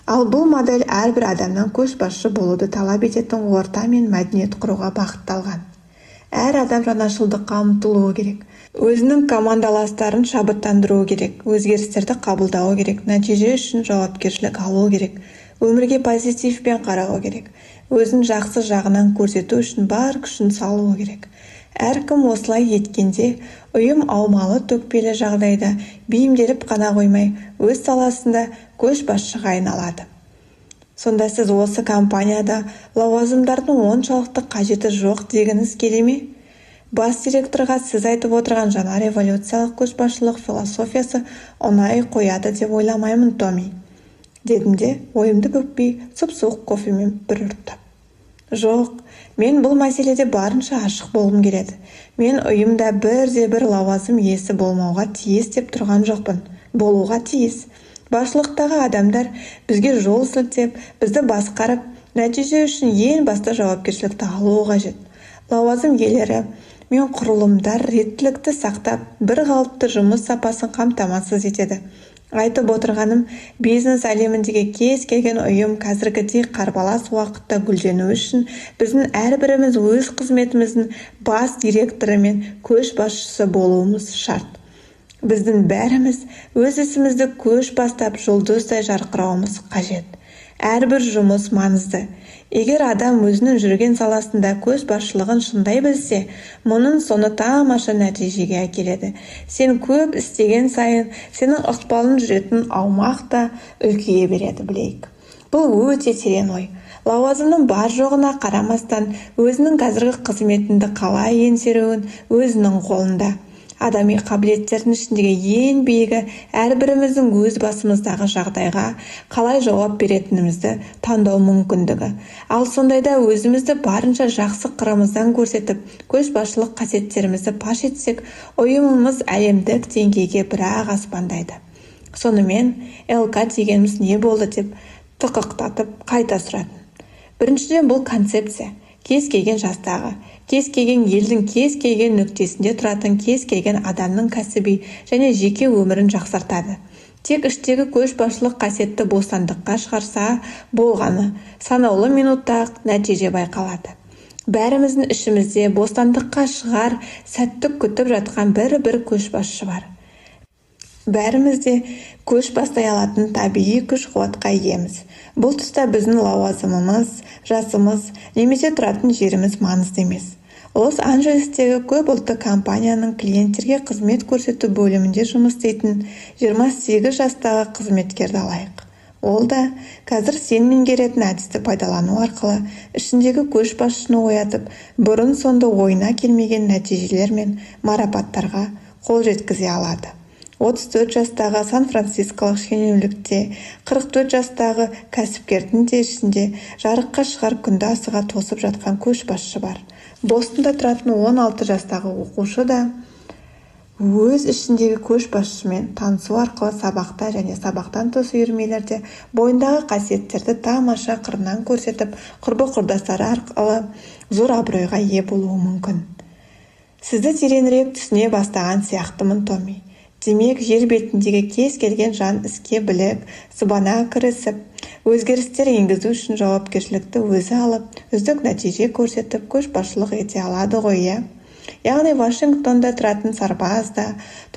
Ал бұл модель әрбір адамнан көшбасшы болуды талап ететін орта мен мәдениет құруға бағытталған. Әр адам жаңашылдыққа ұмтылуы керек. Өзінің командаластарын шабыттандыруы керек, өзгерістерді қабылдауы керек, нәтиже үшін жауапкершілік алуы керек, өмірге позитивпен қарауы керек, өзін жақсы жағынан көрсету үшін бар күшін салуы керек. Әркім осылай еткенде, ұйым аумалы төкпелі жағдайда бейімделіп қана қоймай, өз саласында көшбасшыға айналады. Сонда сіз осы компанияда лауазымдардың оншалықты қажеті жоқ дегіңіз келе ме? Бас директорға сіз айтып отырған жаңа революциялық көшбасшылық философиясы ұнай қояды деп ойламаймын, Томи. Дедім де, ойымды бүкпей, сұп-суық кофемен бір ұрттап. Жоқ, мен бұл мәселеде барынша ашық болғым келеді. Мен ұйымда бірде-бір лауазым иесі болмауға тиіс деп тұрған жоқпын. Болуға тиіс. Басшылықтағы адамдар бізге жол сілтеп, бізді басқарып, нәтиже үшін ең басты жауапкершілікті алуы қажет. Лауазым иелері мен құрылымдар реттілікті сақтап, бір қалыпты жұмыс сапасын қамтамасыз етеді. Айтып отырғаным, бизнес әлеміндегі кез келген ұйым қазіргідей қарбалас уақытта гүлдену үшін біздің әрбіріміз өз қызметіміздің бас директоры мен көшбасшысы болуымыз шарт. Біздің бәріміз өз ісімізді көш бастап жұлдыздай жарқырауымыз қажет. Әрбір жұмыс маңызды. Егер адам өзінің жүрген саласында көшбасшылығын шыңдай білсе, мұның соны тамаша нәтижеге әкеледі. Сен көп істеген сайын, сенің ықпалың жүретін аумақ та үлкейе береді, білейік. Бұл өте терең ой. Лауазымның бар жоғына қарамастан өзінің қазіргі қызметінде қалай еңсеруін өзінің қолында. Адами қабілеттердің ішіндегі ең биігі әрбіріміздің өз басымыздағы жағдайға қалай жауап беретінімізді таңдау мүмкіндігі. Ал сондайда өзімізді барынша жақсы қырымыздан көрсетіп, көшбасшылық қасиеттерімізді паш етсек, ұйымымыз әлемдік деңгейге бір-ақ аспандайды. Сонымен, ЛК дегеніміз не болды деп тықықтатып қайта сұратын. Біріншіден, бұл концепция кез келген жастағы, кез келген елдің кез келген нүктесінде тұратын кез келген адамның кәсіби және жеке өмірін жақсартады. Тек іштегі көшбасшылық қасиетті бостандыққа шығарса болғаны, санаулы минутта-ақ нәтиже байқалады. Бәріміздің ішімізде бостандыққа шығар сәтті күтіп жатқан бір көшбасшы бар. Бәрімізде көш бастай алатын табиғи күш-қуатқа иеміз. Бұл тұста біздің лауазымымыз, жасымыз, немесе тұратын жеріміз маңызды емес. Лос-Анджелестегі көп ұлтты компанияның клиенттерге қызмет көрсету бөлімінде жұмыс істейтін 28 жастағы қызметкерді алайық. Ол да қазір сен меңгеретін әдісті пайдалану арқылы ішіндегі көшбасшыны оятып, бұрын-соңды ойына келмеген нәтижелер мен марапаттарға қол жеткізе алады. 34 жастағы Сан-Францисколық шенеунікте, 44 жастағы кәсіпкердің де ішінде жарыққа шығар күнді асыға тосып жатқан көшбасшы бар. Бостонда тұратын 16 жастағы оқушы да өз ішіндегі көшбасшымен танысу арқылы сабақта және сабақтан тыс үйірмелерде бойындағы қасиеттерді тамаша қырынан көрсетіп, құрбы-құрдастары арқылы зор абыройға ие болуы мүмкін. Сізді тереңірек түсіне бастаған сияқтымын, Томми. Демек, жер бетіндегі кез келген жан іске білік, сыбана кірісіп, өзгерістер енгізу үшін жауапкершілікті өзі алып, үздік нәтиже көрсетіп, көшбасшылық ете алады ғой, иә? Яғни Вашингтонда тұратын сарбаз да,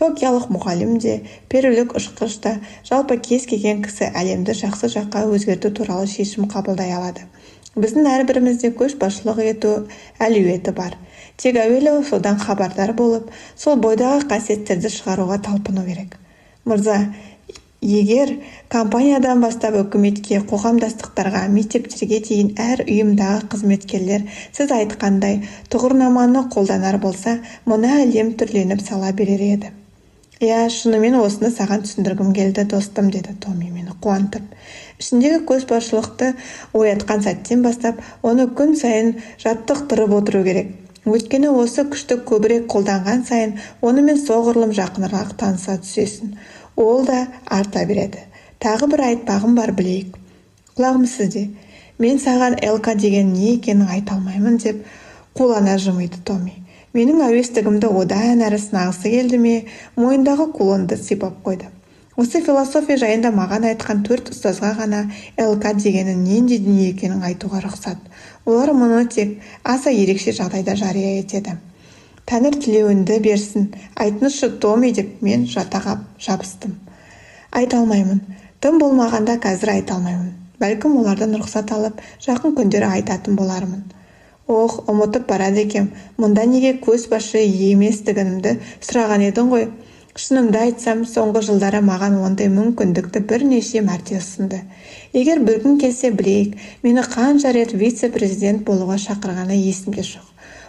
токиялық мұғалім де, перулік ұшқыш та, жалпы кез келген кісі әлемді жақсы жаққа өзгерту туралы шешім қабылдай алады. Біздің әрбірімізде көшбасшылық ету әлеуеті бар. Тек әуелі содан хабардар болып, сол бойдағы қасиеттерді шығаруға талпыну керек. Мырза, егер компаниядан бастап үкіметке, қоғамдастықтарға, мектептерге дейін әр ұйымдағы қызметкерлер сіз айтқандай тұғырнаманы қолданар болса, мұны әлем түрленіп сала берер еді. «Иә, шынымен осыны саған түсіндіргім келді, достым», деді Томми мені қуантып. Ішіндегі көшбасшылықты оятқан сәттен бастап, оны күн сайын жаттықтырып отыру керек. Өйткені осы күшті көбірек қолданған сайын, онымен соғұрлым жақынырақ таныса түсесің. Ол да арта береді. Тағы бір айтпағым бар, білейік. Құлағым сізде. Мен саған ЛК деген не екенін айта алмаймын деп қулана жымиды Томми. Менің әуестігімді одан әрі сынағысы келді ме, мойындағы кулонды сипап қойды. Осы философия жайында маған айтқан 4 ұстазға ғана ЛК дегенің нендей дүние екенін айтуға рұқсат. Олар мұны тек аса ерекше жағдайда жария етеді. Тәңір тілеуіңді берсін, айтыңызшы, Томми, деп мен жатағап жабыстым. Айта алмаймын. Тым болмағанда қазір айта алмаймын. Бәлкім олардан рұқсат алып, жақын күндері айтатын болармын. Ох, ұмытып барады екем. Мұнда неге көшбасшы еместігімді сұраған едің ғой. Шынымды айтсам, соңғы жылдары маған ондай мүмкіндікті бірнеше мәрте ұсынды. Егер бір күн келсе білейік, мені қанша рет вице-президент болуға шақырғаны есімде жоқ.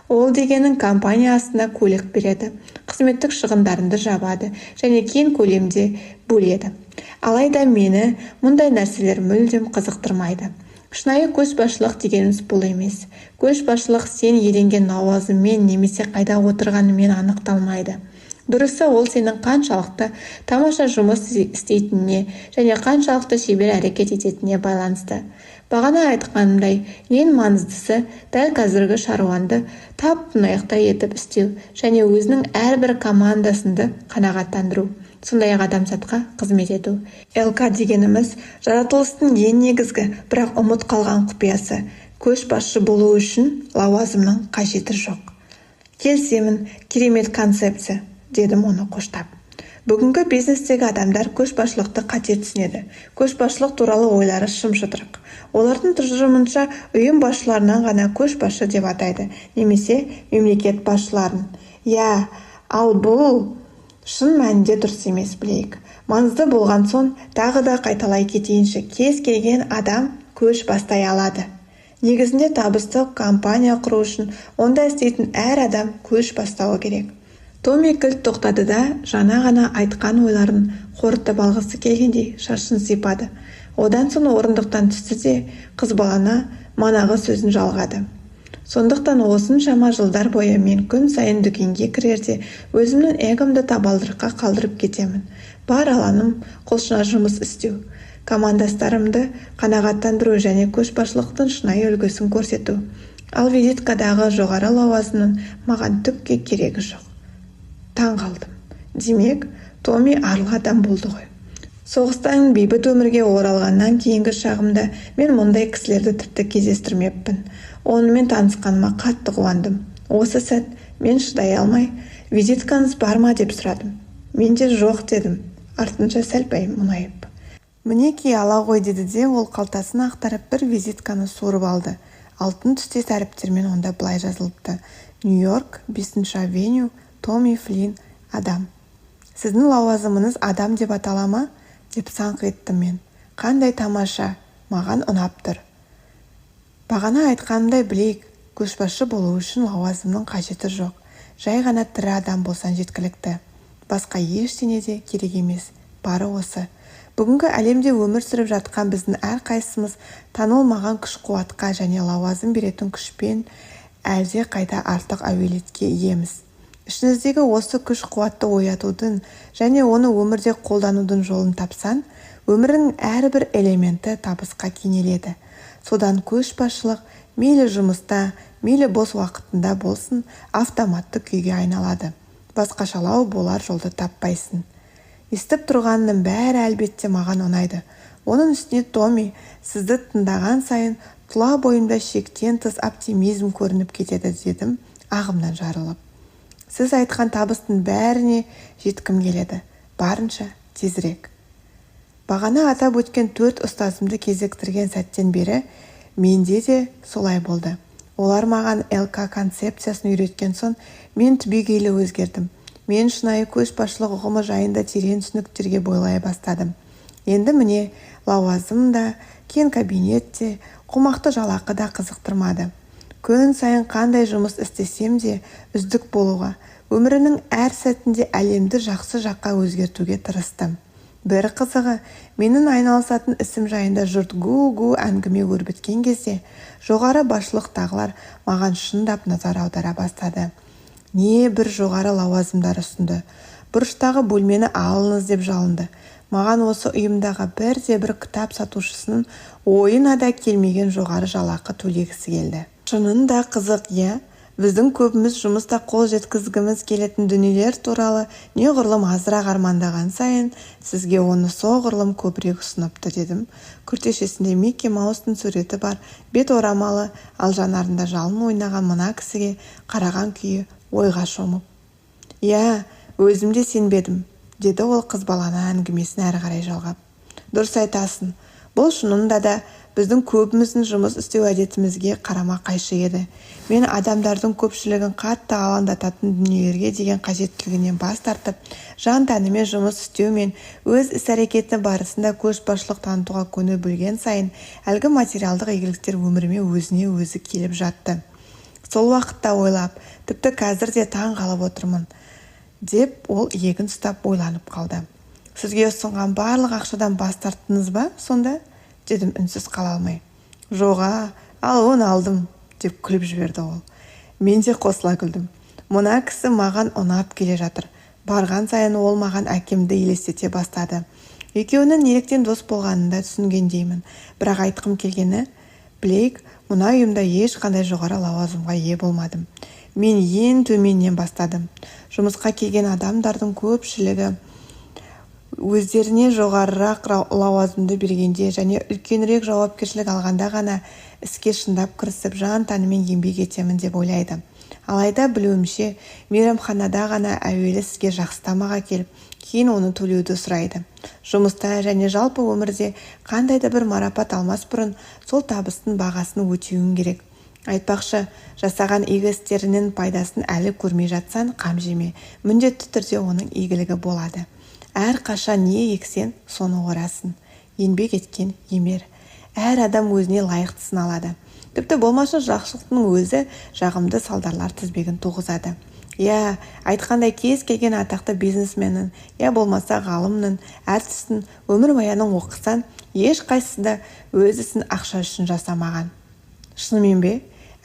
Ол дегенің компания астына көлік береді, қызметтік шығындарымды жабады және кең көлемде бөледі. Алайда мені мұндай нәрселер мүлдем қызықтырмайды. Шынайы көшбасшылық дегеніміз бұл емес. Көшбасшылық сен иеленген лауазыммен немесе қайда отырғанымен анықталмайды. Дұрысы, ол сенің қаншалықты тамаша жұмыс істейтініне және қаншалықты шебер әрекет ететініне байланысты. Бағана айтқанымдай, ең маңыздысы дәл қазіргі шаруанды тап-тұйнақтай етіп істеу және өзінің әрбір командасында қанағаттандыру. Сондай-ақ адамзатқа қызмет ету. ЛК дегеніміз жаратылыстың ең негізгі, бірақ ұмыт қалған құпиясы. Көшбасшы болу үшін лауазымның қажеті жоқ. Келісемін, керемет концепция, дедім оны қоштап. Бүгінгі бизнестегі адамдар көшбасшылықты қате түсінеді. Көшбасшылық туралы ойлары шым-шытырық. Олардың тұжырымынша ұйым басшыларынан ғана көшбасшы деп атайды, немесе мемлекет басшыларын. Я, ал бұл шын мәнінде дұрыс емес, білейік. Маңызды болған соң тағы да қайталай кетейінші, кез келген адам көш бастай алады. Негізінде табысты компания құру үшін онда істейтін әр адам көш бастауы керек. Томми кілт тоқтады да жаңа ғана айтқан ойларын қорытып алғысы келгендей шашын сипады. Одан соң орындықтан түсті де қыз балана манағы сөзін жалғады. Сондықтан осыншама жылдар бойы мен күн сайын дүкенге кірерде өзімнің эгомды табалдырыққа қалдырып кетемін. Бар аланым құлшына жұмыс істеу, командастарымды қанағаттандыру және көшбасшылықтың шынайы үлгісін көрсету. Ал визиткадағы жоғары лауазымның маған түкке керегі жоқ. Таң қалдым. Демек, Томми арлы адам болды ғой. Соғыстан бейбіт өмірге оралғаннан кейінгі шағымда мен мұндай кісілерді тіпті кездестірмеппін. Онымен танысқаныма қатты қуандым. Осы сәт мен шыдай алмай, визиткаңыз бар ма деп сұрадым. Мен де жоқ дедім, артынша сәл-пәл мұңайып. Мінекей ала ғой деді де ол қалтасын ақтарып бір визитканы суырып алды. Алтын түстес әріптермен онда былай жазылыпты: Нью-Йорк, 5-ші авеню, Томми Флинн, адам. Сіздің лауазымыңыз адам деп атала ма? Деп саңқ еттім мен. Қандай тамаша, маған ұнап тұр. Бағана айтқанымдай Блейк, көшбасшы болу үшін лауазымның қажеті жоқ. Жай ғана тірі адам болсан жеткілікті. Басқа ештеңе де керек емес. Бары осы. Бүгінгі әлемде өмір сүріп жатқан біздің әрқайсымыз танылмаған күш-қуатқа және лауазым беретін күшпен әлде қайда артық әуелетке иеміз. Ішіңіздегі осы күш-қуатты оятудың және оны өмірде қолданудың жолын тапсан, өмірінің әрбір элементі табысқа кенеледі. Содан көшбасшылық мейлі жұмыста, мейлі бос уақытында болсын, автоматты күйге айналады. Басқашалау болар жолды таппайсың. Естіп тұрғанның бәрі әлбетте маған ұнайды. Оның үстіне Томми, сізді тыңдаған сайын тұла бойымда шектен тыс оптимизм көрініп кетеді дедім, ағымнан жарылып. Сіз айтқан табыстың бәріне жеткім келеді. Барынша тезірек. Бағана атап өткен 4 ұстазымды кезіктірген сәттен бері менде де солай болды. Олар маған ЛК концепциясын үйреткен соң мен түбегейлі өзгердім. Мен шынайы көшбасшылық ұғымы жайында терең түсініктерге бойлай бастадым. Енді міне лауазым да, кең кабинет те, қомақты жалақы да қызықтырмады. Күн сайын қандай жұмыс істесем де үздік болуға, өмірінің әр сәтінде әлемді жақсы жаққа өзгертуге тырыстым. Бір қызығы, менің айналысатын ісім жайында жұрт гу-гу әңгіме өрбіткен кезде, жоғары басшылықтағылар маған шындап назар аудара бастады. Не бір жоғары лауазымдар ұсынды. Бұрыштағы бөлмені алыңыз деп жалынды. Маған осы ұйымдағы бір кітап сатушысының ойына да келмеген жоғары жалақы төлегісі келді. Шынында қызық, иә? Біздің көбіміз жұмыста қол жеткізгіміз келетін дүниелер туралы неғұрлым азырақ армандаған сайын, сізге оны соғұрлым көбірек ұсыныпты дедім. Күртешесінде Микки Маустың суреті бар бет орамалы, ал жанарында жалын ойнаған мына кісіге қараған күйі ойға шомып. Иә, өзімде сенбедім, деді ол қыз баланы әңгімесін әрі қарай жалғап. Дұрыс айтасың, бұл шынында да біздің көбіміздің жұмыс істеу әдетімізге қарама қайшы еді. Мен адамдардың көпшілігін қатты алаңдататын дүниелерге деген қажеттілігінен бас тартып, жан тәнімен жұмыс істеу мен өз іс-әрекеті барысында көшбасшылық танытуға көне білген сайын, әлгі материалдық игіліктер өміріме өзіне өзі келіп жатты. Сол уақытта ойлап, тіпті қазір де таң қалып отырмын, деп ол иегін ұстап ойланып қалды. Сізге ұсынған барлық ақшадан бас тарттыңыз ба сонда? Дедім үнсіз қала алмай. Жоға, ал оны алдым, деп күліп жіберді ол. Мен де қосыла күлдім. Мына кісі маған ұнап келе жатыр. Барған сайын ол маған әкемді елестете бастады. Екеуінің неліктен дос болғанын да түсінгендеймін. Бірақ айтқым келгені, Блейк, мына ұйымда ешқандай жоғары лауазымға ие болмадым. Мен ең төменнен бастадым. Жұмысқа келген адамдардың көпшілігі өздеріне жоғарырақ лауазымды бергенде және үлкенірек жауапкершілік алғанда ғана іске шындап кірісіп жан тәнімен еңбек етемін деп ойлайды. Алайда білуімше, мейрамханада ғана әуелі сізге жақсы тамақ әкеліп, кейін оны төлеуді сұрайды. Жұмыста және жалпы өмірде қандай да бір марапат алмас бұрын сол табыстың бағасын өтеуің керек. Айтпақшы, жасаған игі істерінің пайдасын әлі көрмей жатсан, қам жеме. Міндетті түрде оның игілігі болады. Әр қашан не ексен, соны орасың. Еңбек еткен емер. Әр адам өзіне лайықтысын алады. Тіпті болмашы жақсылықтың өзі жағымды салдарлар тізбегін туғызады. Айтқандай кез келген атақты бизнесменнің, болмаса ғалымның, әртістің өмір баянын оқысан, ешқайсысы да өз ісін ақша үшін жасамаған. Шынымен бе?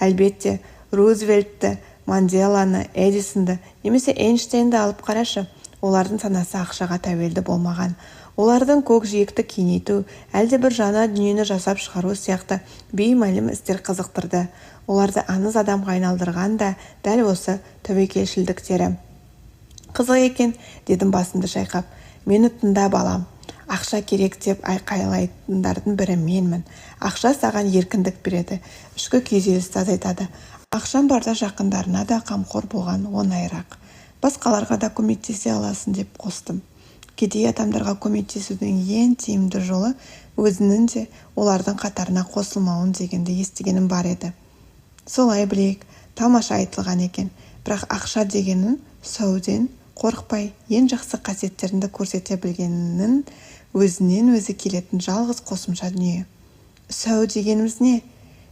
Әлбетте, Рузвельтті, Манделаны, Эдисонды немесе Эйнштейнді алып қарашы. Олардың санасы ақшаға тәуелді болмаған. Олардың көкжиекті кеңейту, әлде бір жаңа дүниені жасап шығару сияқты беймәлім істер қызықтырды. Оларды аңыз адамға айналдырған да дәл осы тәуекелшілдіктері. Қызық екен, дедім басымды шайқап. Мені тыңда балам. Ақша керек деп айқайлайтындардың бірі менмін. Ақша саған еркіндік береді, ішкі күйзелісті азайтады. Ақшам барда жақындарына да қамқор болған оңайырақ. Басқаларға да көмектесе аласың деп қостым. Кедей адамдарға көмектесудің ең тиімді жолы өзінің де олардың қатарына қосылмауын дегенді естігенім бар еді. Солай білейік, тамаша айтылған екен. Бірақ ақша дегенін сәуден қорықпай ең жақсы қасиеттерінді көрсете білгенінің өзінен өзі келетін жалғыз қосымша дүние. Сәу дегеніміз не?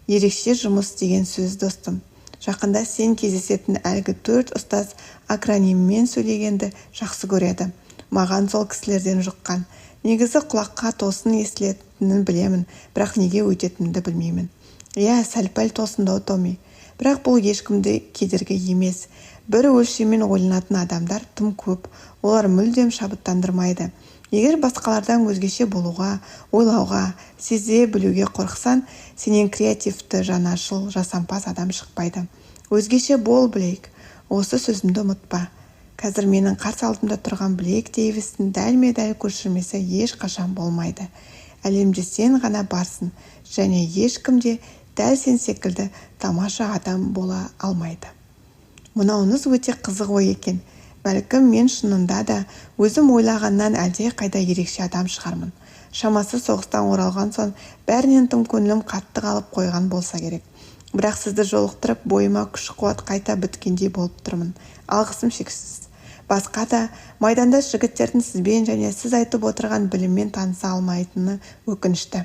Ерекше жұмыс деген сөз, достым. Жақында сен кездесетін әлгі 4 ұстаз акрониммен сөйлегенді жақсы көреді. Маған сол кісілерден жұққан. Негізі құлаққа тосын естілетінін білемін, бірақ неге өтетінімді білмеймін. Сәл-пәл тосындау, Томми. Бірақ бұл ешкімді кедергі емес. Бір өлшеммен ойланатын адамдар тым көп, олар мүлдем шабыттандырмайды. Егер басқалардан өзгеше болуға, ойлауға, сезе білуге қорықсан, сенен креативті, жанашыл, жасампаз адам шықпайды. Өзгеше бол, Блейк. Осы сөзімді ұмытпа. Қазір менің қарсы алдымда тұрған Блейк Дейвистің дәлме-дәл көшірмесі ешқашан болмайды. Әлемде сен ғана барсың, және ешкімде дәл сен секілді тамаша адам бола алмайды. Мынауыңыз өте қызық ой екен. Бәлкім мен шынында да өзім ойлағаннан әлде қайда ерекше адам шығармын. Шамасы соғыстан оралған соң бәрінен тым көңілім қатты қалып қойған болса керек. Бірақ сізді жолықтырып, бойыма күш-қуат қайта біткендей болып тұрмын. Алғысым шексіз. Басқа да майданда жігіттердің сізбен және сіз айтып отырған біліммен таныса алмайтыны өкінішті.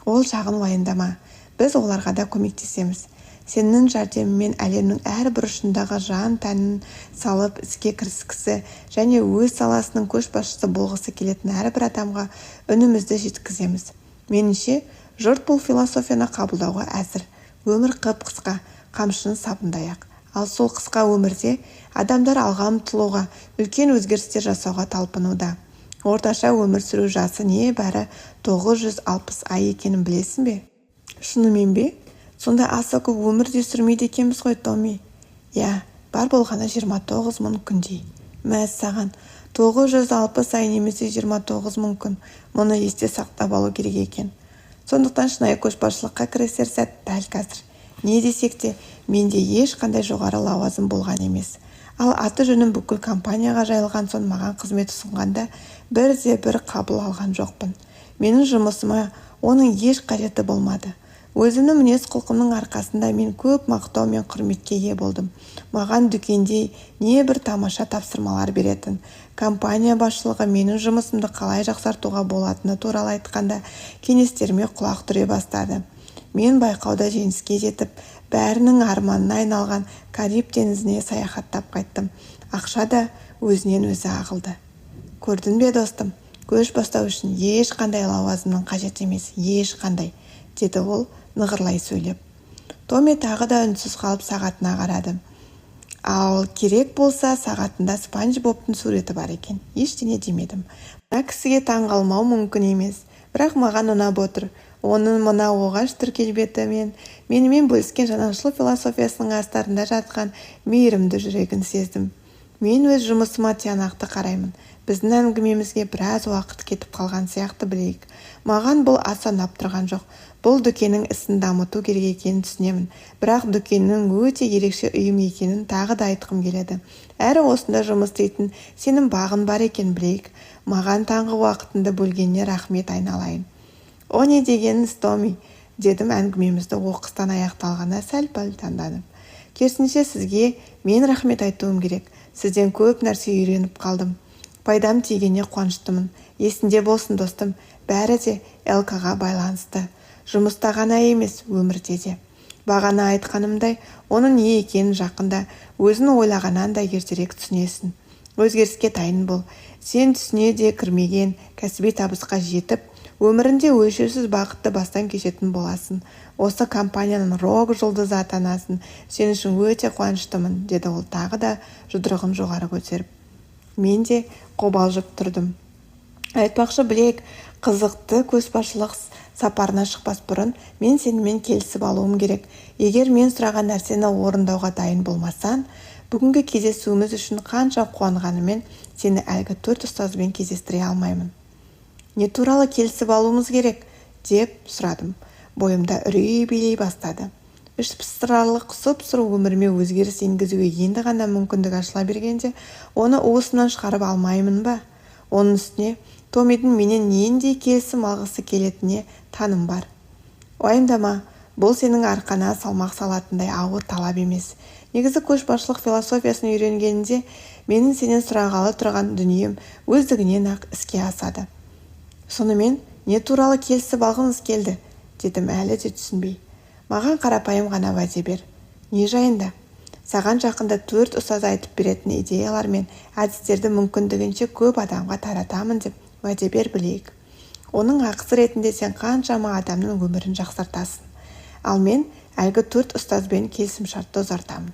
Ол жағын уайымдама. Біз оларға да көмектесеміз. Сенің жәрдемімен әлемнің әр бұрышындағы жан тәнін салып іске кіріскісі және өз саласының көшбасшысы болғысы келетін әрбір адамға үнімізді жеткіземіз. Меніңше, жұрт бұл философияны қабылдауға әзір. Өмір қып-қысқа, қамшының сабындай-ақ. Ал сол қысқа өмірде адамдар алға ұмтылуға, үлкен өзгерістер жасауға талпынуда. Орташа өмір сүру жасы небәрі 960 ай екенін білесің бе? Шынымен бе? Сонда аса көп өмір де сүрмейді екенбіз ғой, Томми. Бар болғаны 29 мың күндей. Мәссаған, 960 ай немесе 29 мың күн. Мұны есте сақтап алу керек екен. Сондықтан шынайы көшбасшылыққа кірісер сәт дәл қазір. Не десек те, менде ешқандай жоғары лауазым болған емес. Ал аты жөнім бүкіл компанияға жайылған соң маған қызмет ұсынғанда бір қабыл алған жоқпын. Менің жұмысыма оның еш қажеті болмады. Өзімнің мінез құлқымның арқасында мен көп мақтау мен құрметке ие болдым. Маған дүкенде не бір тамаша тапсырмалар беретін. Компания басшылығы менің жұмысымды қалай жақсартуға болатыны туралы айтқанда кеңестеріме құлақ түре бастады. Мен байқауда жеңіске жетіп, бәрінің арманына айналған Кариб теңізіне саяхаттап қайттым. Ақша да өзінен өзі ағылды. Көрдің бе, достым? Көш бастау үшін ешқандай лауазымның қажет емес, ешқандай, деді ол нығырлай сөйлеп. Томми тағы да үнсіз қалып сағатына қарады. Ал керек болса сағатында Спанч Бобтың суреті бар екен. Ештеңе демедім. Мына кісіге таңғалмау мүмкін емес, бірақ маған ұнап отыр. Оның мына оғаш түркелбеті менімен бөліскен жаңашыл философиясының астарында жатқан мейірімді жүрегін сездім. Мен өз жұмысыма тиянақты қараймын. Біздің әңгімемізге біраз уақыт кетіп қалған сияқты, білейік. Маған бұл аса ұнап тұрған жоқ. Бұл дүкеннің ісін дамыту керек екенін түсінемін. Бірақ дүкеннің өте ерекше ұйым екенін тағы да айтқым келеді. Әрі осында жұмыс істейтін сенің бағың бар екен, білейік. Маған таңғы уақытынды бөлгеніне рахмет айналайын. О не дегеніңіз, Томми, дедім әңгімемізді оқыстан аяқталғанда сәл-пәл таңданып. Керісінше сізге мен рахмет айтуым керек. Сізден көп нәрсе үйреніп қалдым. Пайдам тигеніне қуаныштымын. Есінде болсын, достым, бәрі де ЛК-ға байланысты. Жұмыста ғана емес, өмірде де. Бағана айтқанымдай, оның не екенін жақында өзін ойлағаннан да ертерек түсінесің. Өзгеріске дайын бол. Сен түсіне де кірмеген кәсіби табысқа жетіп, өмірінде өлшеусіз бақытты бастан кешетін боласың. Осы компанияның рок жұлдызы атанасың. Сен үшін өте қуаныштымын, деді ол тағы да жұдырығын жоғары көтеріп. Мен де қобалжып тұрдым. Айтпақшы, Блейк, қызықты көшбасшылық сапарына шықпас бұрын мен сенімен келісіп алуым керек. Егер мен сұраған нәрсені орындауға дайын болмасаң, бүгінгі кездесуіміз үшін қанша қуанғанымен сені әлгі 4 ұстазбен кездестіре алмаймын. Не туралы келісіп алуымыз керек? Деп сұрадым. Бойымда үрей билей бастады. Ішпыстырарлық сұп-сұры өміріме өзгеріс енгізуге енді ғана мүмкіндік ашыла бергенде, оны уысынан шығарып алмаймын ба? Оның үстіне Томидің менен нендей келісім алғысы келетініне таным бар. Уайымдама, бұл сенің арқана салмақ салатындай ауыр талап емес. Негізі көшбасшылық философиясын үйренгенде менің сенен сұрағалы тұрған дүнием өздігінен ақ іске асады. Сонымен не туралы келісіп алғыңыз келді, дедім әлі де түсінбей. Маған қарапайым ғана уәде бер. Не жайында? Саған жақында 4 ұстаз айтып беретін идеялар мен әдістерді мүмкіндігінше көп адамға таратамын деп уәде бер, Блейк. Оның ақысы ретінде сен қаншама адамның өмірін жақсартасың. Ал мен әлгі 4 ұстазбен келісімшартты ұзартамын.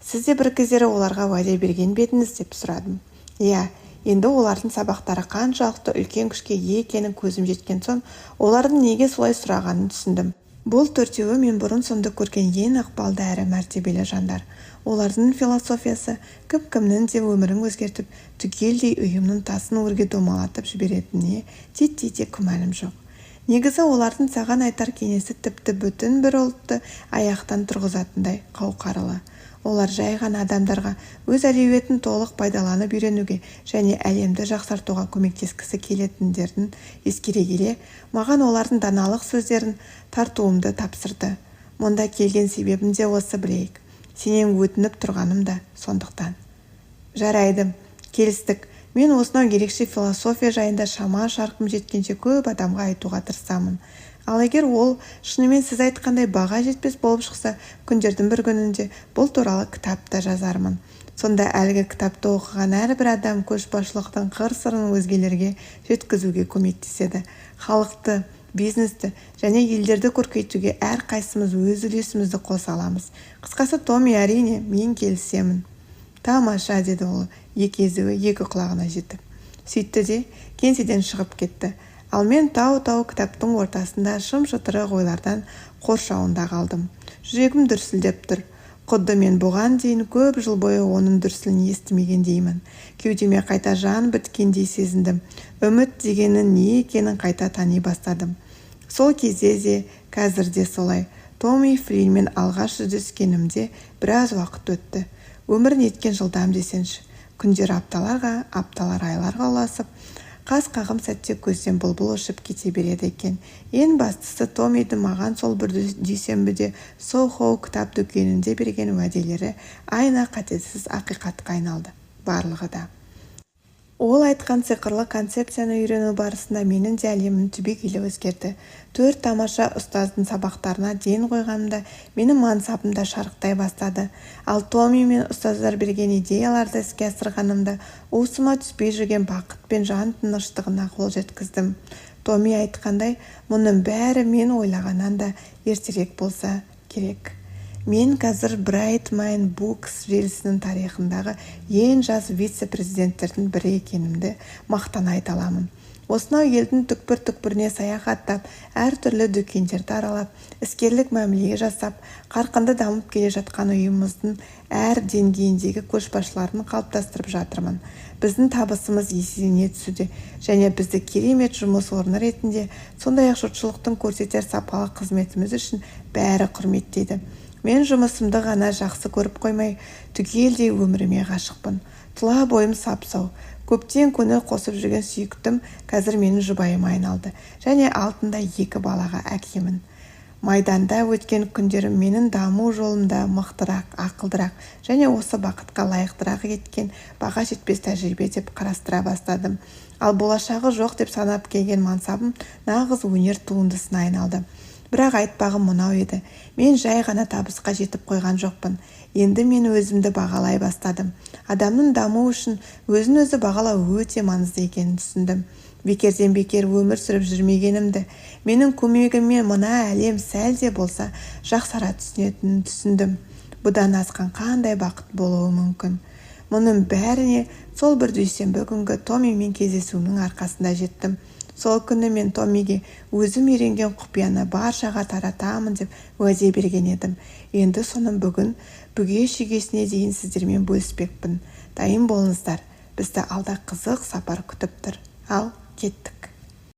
Сіз де бір кездері оларға уәде берген бедіңіз, деп сұрадым. Иә, енді олардың сабақтары қаншалықты үлкен күшке ие екенін көзім жеткен соң, олардың неге солай сұрағанын түсіндім. Бұл 4-еуі мен бұрын сонды көрген ең ықпалды әрі мәртебелі жандар. Олардың философиясы кім-кімнің де өмірін өзгертіп, түгелдей ұйымның тасын өрге домалатып жіберетініне титтей де күмәнім жоқ. Негізі олардың саған айтар кеңесі тіпті бүтін бір ұлтты аяқтан тұрғызатындай қауқарлы. Олар жай ғана адамдарға өз әлеуетін толық пайдаланып үйренуге және әлемді жақсартуға көмектескісі келетіндерін ескере келе, маған олардың даналық сөздерін тартуымды тапсырды. Мұнда келген себебім де осы, Блейк. Сенен өтініп тұрғаным да сондықтан. Жарайды, келістік. Мен осынау ерекше философия жайында шама-шарқым жеткенше көп адамға айтуға тырысамын. Ал егер ол шынымен сіз айтқандай баға жетпес болып шықса, күндердің бір күнінде бұл туралы кітапта жазармын. Сонда әлгі кітапты оқыған әрбір адам көшбасшылықтың қыр-сырын өзгелерге жеткізуге көмектеседі. Халықты, бизнесті және елдерді көркейтуге әрқайсымыз өз үлесімізді қоса аламыз. Қысқасы, Томи, әрине, мен келісемін. Тамаша, деді ол, екі езуі екі құлағына жетіп. Сөйтті де кеңседен шығып кетті. Ал мен тау-тау кітаптың ортасында шым-шытырық ойлардан қоршауында қалдым. Жүрегім дүрсілдеп тұр. Құдды мен бұған дейін көп жыл бойы оның дүрсілін естімегендеймін. Кеудеме қайта жан біткендей сезіндім. Үміт дегеннің не екенін қайта тани бастадым. Сол кезде де, қазір де солай. Томи Флинмен алғаш жүздескенімде біраз уақыт өтті. Өмір неткен жылдам десеңші. Күндер апталарға, апталар айларға ұласып, қас қағым сәтте көзден бұлбұл ұшып кете береді екен. Ең бастысы, Томидің маған сол бір дүйсенбіде Сохо кітап дүкенінде берген уәделері айна қатесіз ақиқатқа айналды. Барлығы да. Ол айтқан сиқырлы концепцияны үйрену барысында менің де әлемім түбегейлі өзгерді. 4 тамаша ұстаздың сабақтарына ден қойғанымда менің мансабымда шарықтай бастады. Ал Томи мен ұстаздар берген идеяларды іске асырғанымда уысыма түспей жүрген бақыт пен жан тыныштығына қол жеткіздім. Томи айтқандай, мұның бәрі мен ойлағаннан да ертерек болса керек. Мен қазір Bright Mind Books желісінің тарихындағы ең жас вице-президенттердің бірі екенімді мақтан айта аламын. Осынау елдің түкпір-түкпіріне саяхаттап, әртүрлі дүкендерді аралап, іскерлік мәміле жасап, қарқынды дамып келе жатқан ұйымымыздың әр деңгейіндегі көшбасшыларын қалыптастырып жатырмын. Біздің табысымыз еселене түсуде және бізді керемет жұмыс орны ретінде, сондай-ақ жұртшылықтың көрсетер сапалы қызметіміз үшін бәрі құрметтейді. Мен жұмысымды ғана жақсы көріп қоймай, түгелдей өміріме ғашықпын. Тұла бойым сап-сау. Көптен көңіл қосып жүрген сүйіктім қазір менің жұбайыма айналды және алтында 2 балаға әкемін. Майданда өткен күндерім менің даму жолымда мықтырақ, ақылдырақ және осы бақытқа лайықтырақ еткен баға жетпес тәжірибе деп қарастыра бастадым. Ал болашағы жоқ деп санап келген мансабым нағыз өнер туындысына айналды. Бірақ айтпағым мынау еді. Мен жай ғана табысқа жетіп қойған жоқпын. Енді мен өзімді бағалай бастадым. Адамның даму үшін өзін-өзі бағалау өте маңызды екенін түсіндім. Бекерден бекер өмір сүріп жүрмегенімді, менің көмегіммен мына әлем сәл де болса жақсара түсінетінін түсіндім. Бұдан асқан қандай бақыт болуы мүмкін. Мұның бәріне сол бір дүйсенбі күнгі Томимен кездесуімнің арқасында жеттім. Сол күні мен Томиге өзім үйренген құпияны баршаға таратамын деп уәде берген едім. Енді соның бүге-шүгесіне дейін сіздермен бөліспекпін. Дайын болыңыздар. Бізді алда қызық сапар күтіп тұр. Ал кеттік.